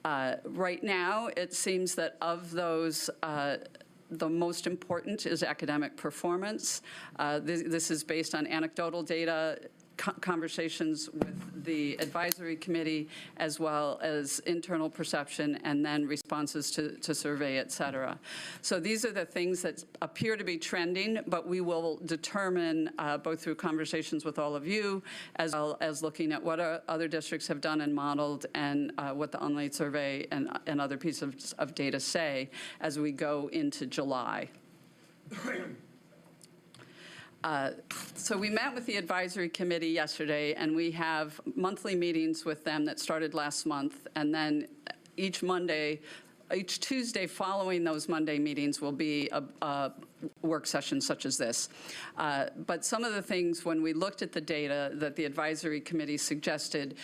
[SPEAKER 15] Right now, it seems that of those, the most important is academic performance. This is based on anecdotal data, conversations with the advisory committee, as well as internal perception, and then responses to survey, et cetera. So these are the things that appear to be trending, but we will determine both through conversations with all of you, as well as looking at what other districts have done and modeled, and what the online survey and other pieces of data say as we go into July. So we met with the advisory committee yesterday, and we have monthly meetings with them that started last month, and then each Tuesday following those Monday meetings will be a work session such as this. But some of the things, when we looked at the data that the advisory committee suggested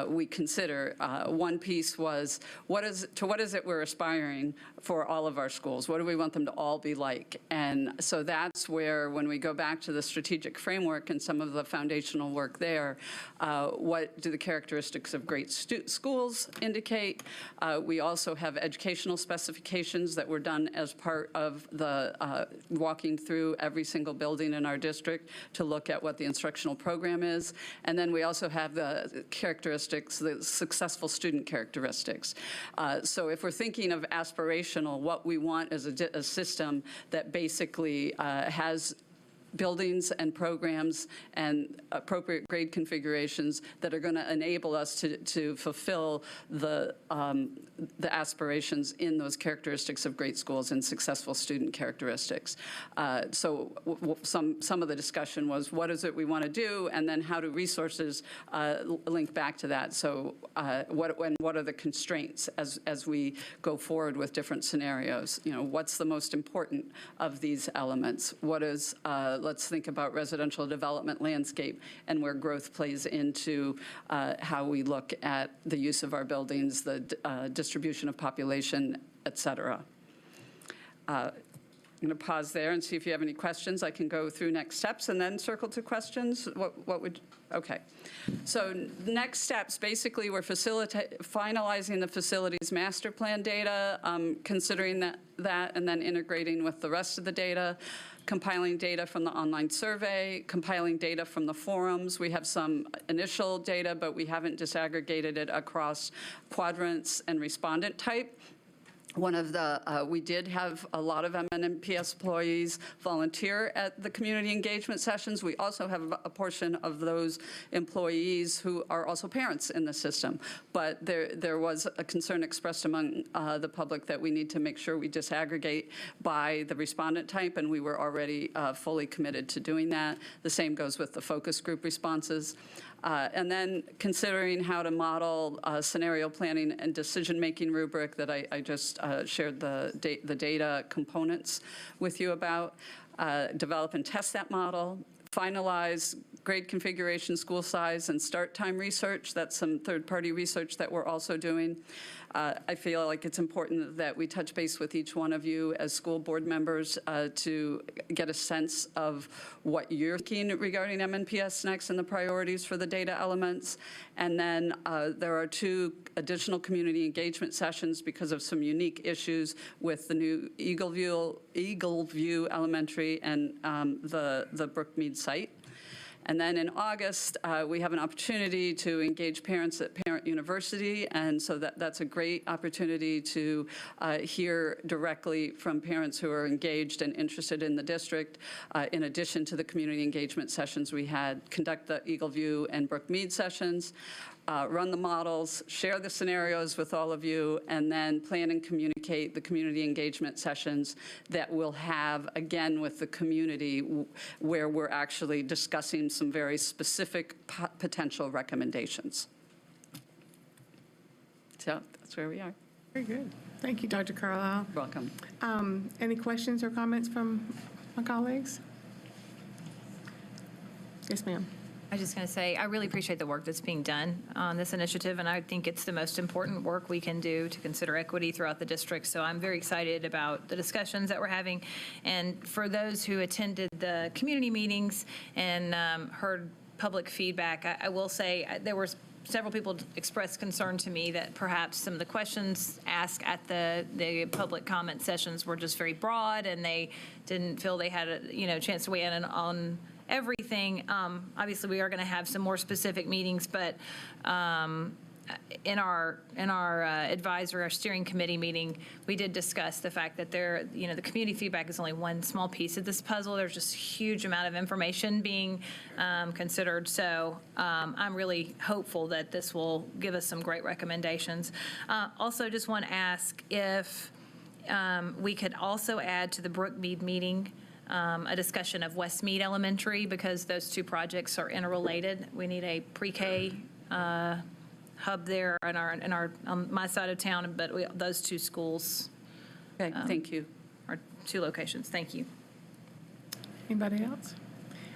[SPEAKER 15] we consider, one piece was, what is it we're aspiring for all of our schools? What do we want them to all be like? And so that's where, when we go back to the strategic framework and some of the foundational work there, what do the characteristics of great schools indicate? We also have educational specifications that were done as part of the walking through every single building in our district to look at what the instructional program is. And then we also have the characteristics, the successful student characteristics. So if we're thinking of aspirational, what we want is a system that basically has buildings and programs and appropriate grade configurations that are going to enable us to fulfill the aspirations in those characteristics of great schools and successful student characteristics. So some of the discussion was, what is it we want to do, and then how do resources link back to that? So what are the constraints as we go forward with different scenarios? You know, what's the most important of these elements? What is let's think about residential development landscape and where growth plays into how we look at the use of our buildings, the distribution of population, et cetera. I'm going to pause there and see if you have any questions. I can go through next steps and then circle to questions. Okay. So next steps, basically we're finalizing the facilities master plan data, considering that and then integrating with the rest of the data, compiling data from the online survey, compiling data from the forums. We have some initial data, but we haven't disaggregated it across quadrants and respondent type. We did have a lot of MNPS employees volunteer at the community engagement sessions. We also have a portion of those employees who are also parents in the system. But there was a concern expressed among the public that we need to make sure we disaggregate by the respondent type, and we were already fully committed to doing that. The same goes with the focus group responses. And then considering how to model scenario planning and decision-making rubric that I just shared the data components with you about, develop and test that model, finalize grade configuration, school size, and start time research. That's some third-party research that we're also doing. I feel like it's important that we touch base with each one of you as school board members to get a sense of what you're thinking regarding MNPS Next and the priorities for the data elements. And then there are 2 additional community engagement sessions because of some unique issues with the new Eagle View Elementary and the Brookmead site. And then in August, we have an opportunity to engage parents at Parent University, and so that's a great opportunity to hear directly from parents who are engaged and interested in the district. In addition to the community engagement sessions we had, conduct the Eagle View and Brookmead sessions, run the models, share the scenarios with all of you, and then plan and communicate the community engagement sessions that we'll have, again, with the community, where we're actually discussing some very specific potential recommendations. So that's where we are.
[SPEAKER 2] Very good. Thank you, Dr. Carlisle.
[SPEAKER 15] Welcome.
[SPEAKER 2] Any questions or comments from my colleagues? Yes, ma'am.
[SPEAKER 8] I was just going to say, I really appreciate the work that's being done on this initiative, and I think it's the most important work we can do to consider equity throughout the district. So I'm very excited about the discussions that we're having. And for those who attended the community meetings and heard public feedback, I will say there were several people expressed concern to me that perhaps some of the questions asked at the public comment sessions were just very broad, and they didn't feel they had a chance to weigh in on everything. Obviously, we are going to have some more specific meetings, but in our advisory, our steering committee meeting, we did discuss the fact that the community feedback is only one small piece of this puzzle. There's just a huge amount of information being considered. So I'm really hopeful that this will give us some great recommendations. Also, just want to ask if we could also add to the Brookmead meeting a discussion of Westmead Elementary, because those 2 projects are interrelated. We need a pre-K hub there on my side of town, but those 2 schools.
[SPEAKER 15] Okay, thank you.
[SPEAKER 8] Are 2 locations. Thank you.
[SPEAKER 2] Anybody else?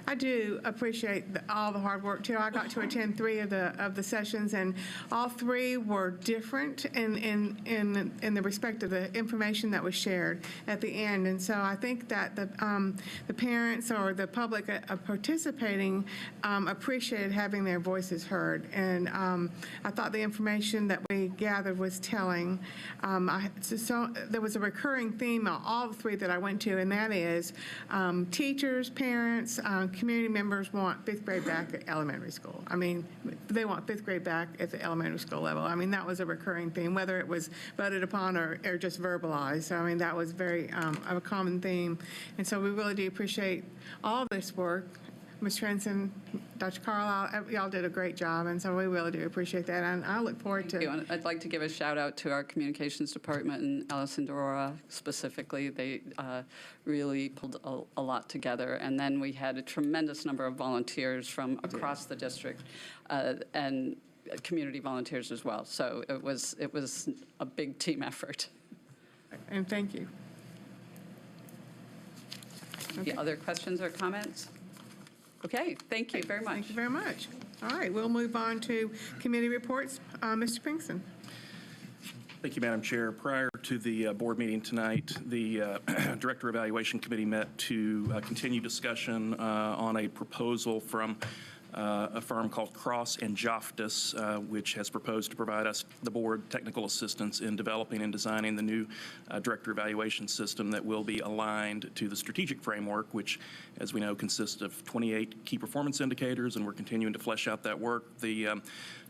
[SPEAKER 2] I do appreciate all the hard work, too. I got to attend 3 of the sessions, and all 3 were different in the respect of the information that was shared at the end. And so I think that the parents or the public participating appreciated having their voices heard. And I thought the information that we gathered was telling. So there was a recurring theme on all the 3 that I went to, and that is teachers, parents, community members want 5th grade back at elementary school. I mean, they want 5th grade back at the elementary school level. I mean, that was a recurring theme, whether it was voted upon or just verbalized. So, I mean, that was very a common theme. And so we really do appreciate all this work. Ms. Trenson, Dr. Carlisle, y'all did a great job, and so we really do appreciate that, and I look forward to.
[SPEAKER 15] Thank you. And I'd like to give a shout out to our communications department and Allison DeRora specifically. They really pulled a lot together, and then we had a tremendous number of volunteers from across the district and community volunteers as well. So it was a big team effort.
[SPEAKER 2] And thank you.
[SPEAKER 15] Okay. Other questions or comments? Okay, thank you very much.
[SPEAKER 2] Thank you very much. All right, we'll move on to committee reports. Mr. Pinkston.
[SPEAKER 7] Thank you, Madam Chair. Prior to the board meeting tonight, the Director Evaluation Committee met to continue discussion on a proposal from a firm called Cross and Joftis, which has proposed to provide us, the board, technical assistance in developing and designing the new director evaluation system that will be aligned to the strategic framework, which, as we know, consists of 28 key performance indicators, and we're continuing to flesh out that work. The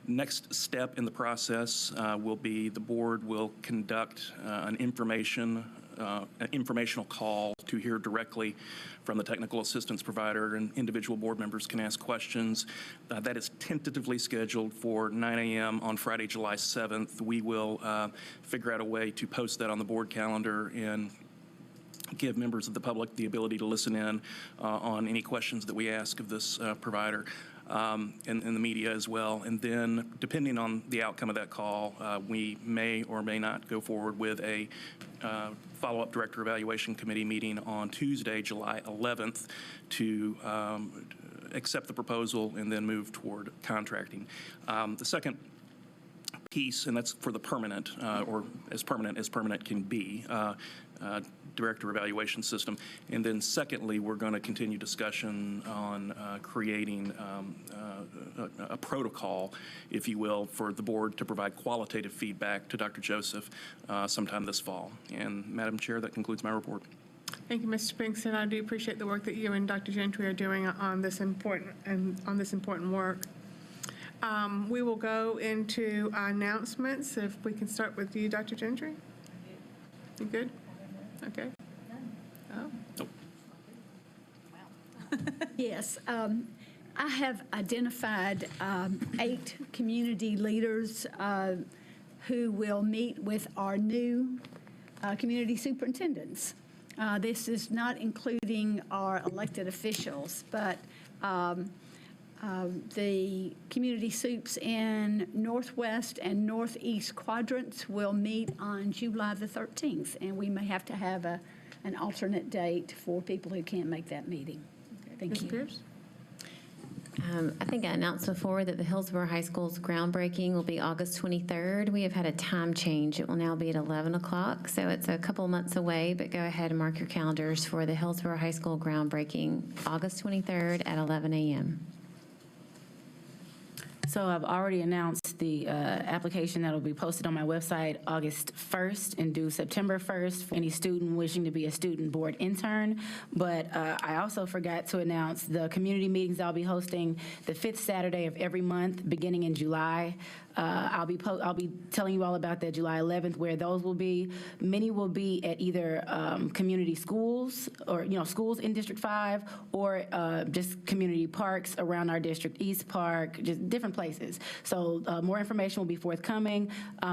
[SPEAKER 7] next step in the process will be the board will conduct an informational call to hear directly from the technical assistance provider, and individual board members can ask questions. That is tentatively scheduled for 9 a.m. on Friday, July 7th. We will figure out a way to post that on the board calendar and give members of the public the ability to listen in on any questions that we ask of this provider. in the media as well. And then, depending on the outcome of that call, we may or may not go forward with a follow-up Director Evaluation Committee meeting on Tuesday, July 11th, to accept the proposal and then move toward contracting. The second piece, and that's for the permanent, or as permanent can be, Director Evaluation System. And then secondly, we're going to continue discussion on creating a protocol, if you will, for the board to provide qualitative feedback to Dr. Joseph sometime this fall. And Madam Chair, that concludes my report.
[SPEAKER 2] Thank you, Mr. Pinkston. I do appreciate the work that you and Dr. Gentry are doing on this important work. We will go into announcements. If we can start with you, Dr. Gentry. You good? Okay. Oh.
[SPEAKER 6] Yes. I have identified 8 community leaders who will meet with our new community superintendents. This is not including our elected officials, but the community soups in Northwest and Northeast quadrants will meet on July the 13th, and we may have to have an alternate date for people who can't make that meeting. Thank
[SPEAKER 2] Ms.
[SPEAKER 6] you.
[SPEAKER 2] Pierce?
[SPEAKER 4] I think I announced before that the Hillsborough High School's groundbreaking will be August 23rd. We have had a time change. It will now be at 11 o'clock, so it's a couple months away, but go ahead and mark your calendars for the Hillsborough High School groundbreaking, August 23rd at 11 a.m.
[SPEAKER 3] So I've already announced the application that will be posted on my website August 1st and due September 1st for any student wishing to be a student board intern. But I also forgot to announce the community meetings I'll be hosting the 5th Saturday of every month beginning in July. I'll be telling you all about that July 11th, where those will be. Many will be at either community schools or, schools in District 5 or just community parks around our district, East Park, just different places. So more information will be forthcoming.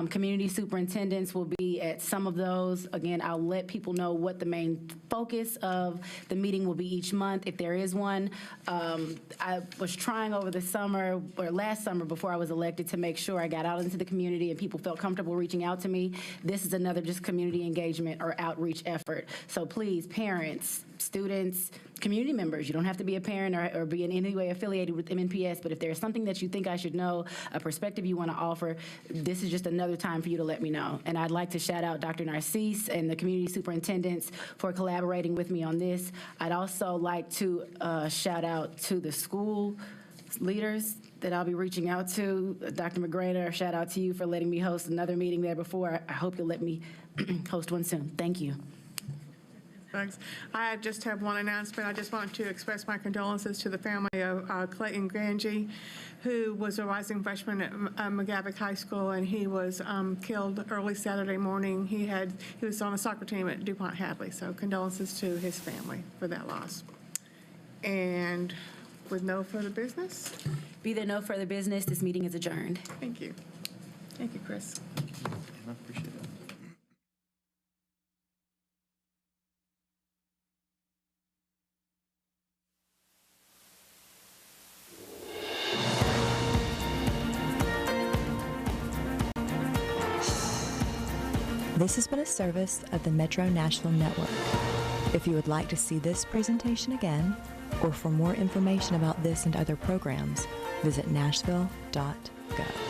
[SPEAKER 3] Community superintendents will be at some of those. Again, I'll let people know what the main focus of the meeting will be each month, if there is one. I was trying over the summer, or last summer before I was elected, to make sure I got out into the community and people felt comfortable reaching out to me. This is another just community engagement or outreach effort. So please, parents, students, community members, you don't have to be a parent or be in any way affiliated with MNPS, but if there's something that you think I should know, a perspective you want to offer, this is just another time for you to let me know. And I'd like to shout out Dr. Narcisse and the community superintendents for collaborating with me on this. I'd also like to shout out to the school leaders that I'll be reaching out to. Dr. McGrainer, shout out to you for letting me host another meeting there before. I hope you'll let me host one soon. Thank you.
[SPEAKER 2] Thanks. I just have one announcement. I just want to express my condolences to the family of Clayton Grangie, who was a rising freshman at McGavock High School, and he was killed early Saturday morning. He was on a soccer team at DuPont Hadley, so condolences to his family for that loss. And with no further business?
[SPEAKER 3] Be there no further business, this meeting is adjourned.
[SPEAKER 2] Thank you. Thank you, Chris.
[SPEAKER 10] I appreciate it.
[SPEAKER 16] This has been a service of the Metro Nashville Network. If you would like to see this presentation again, or for more information about this and other programs, visit nashville.gov.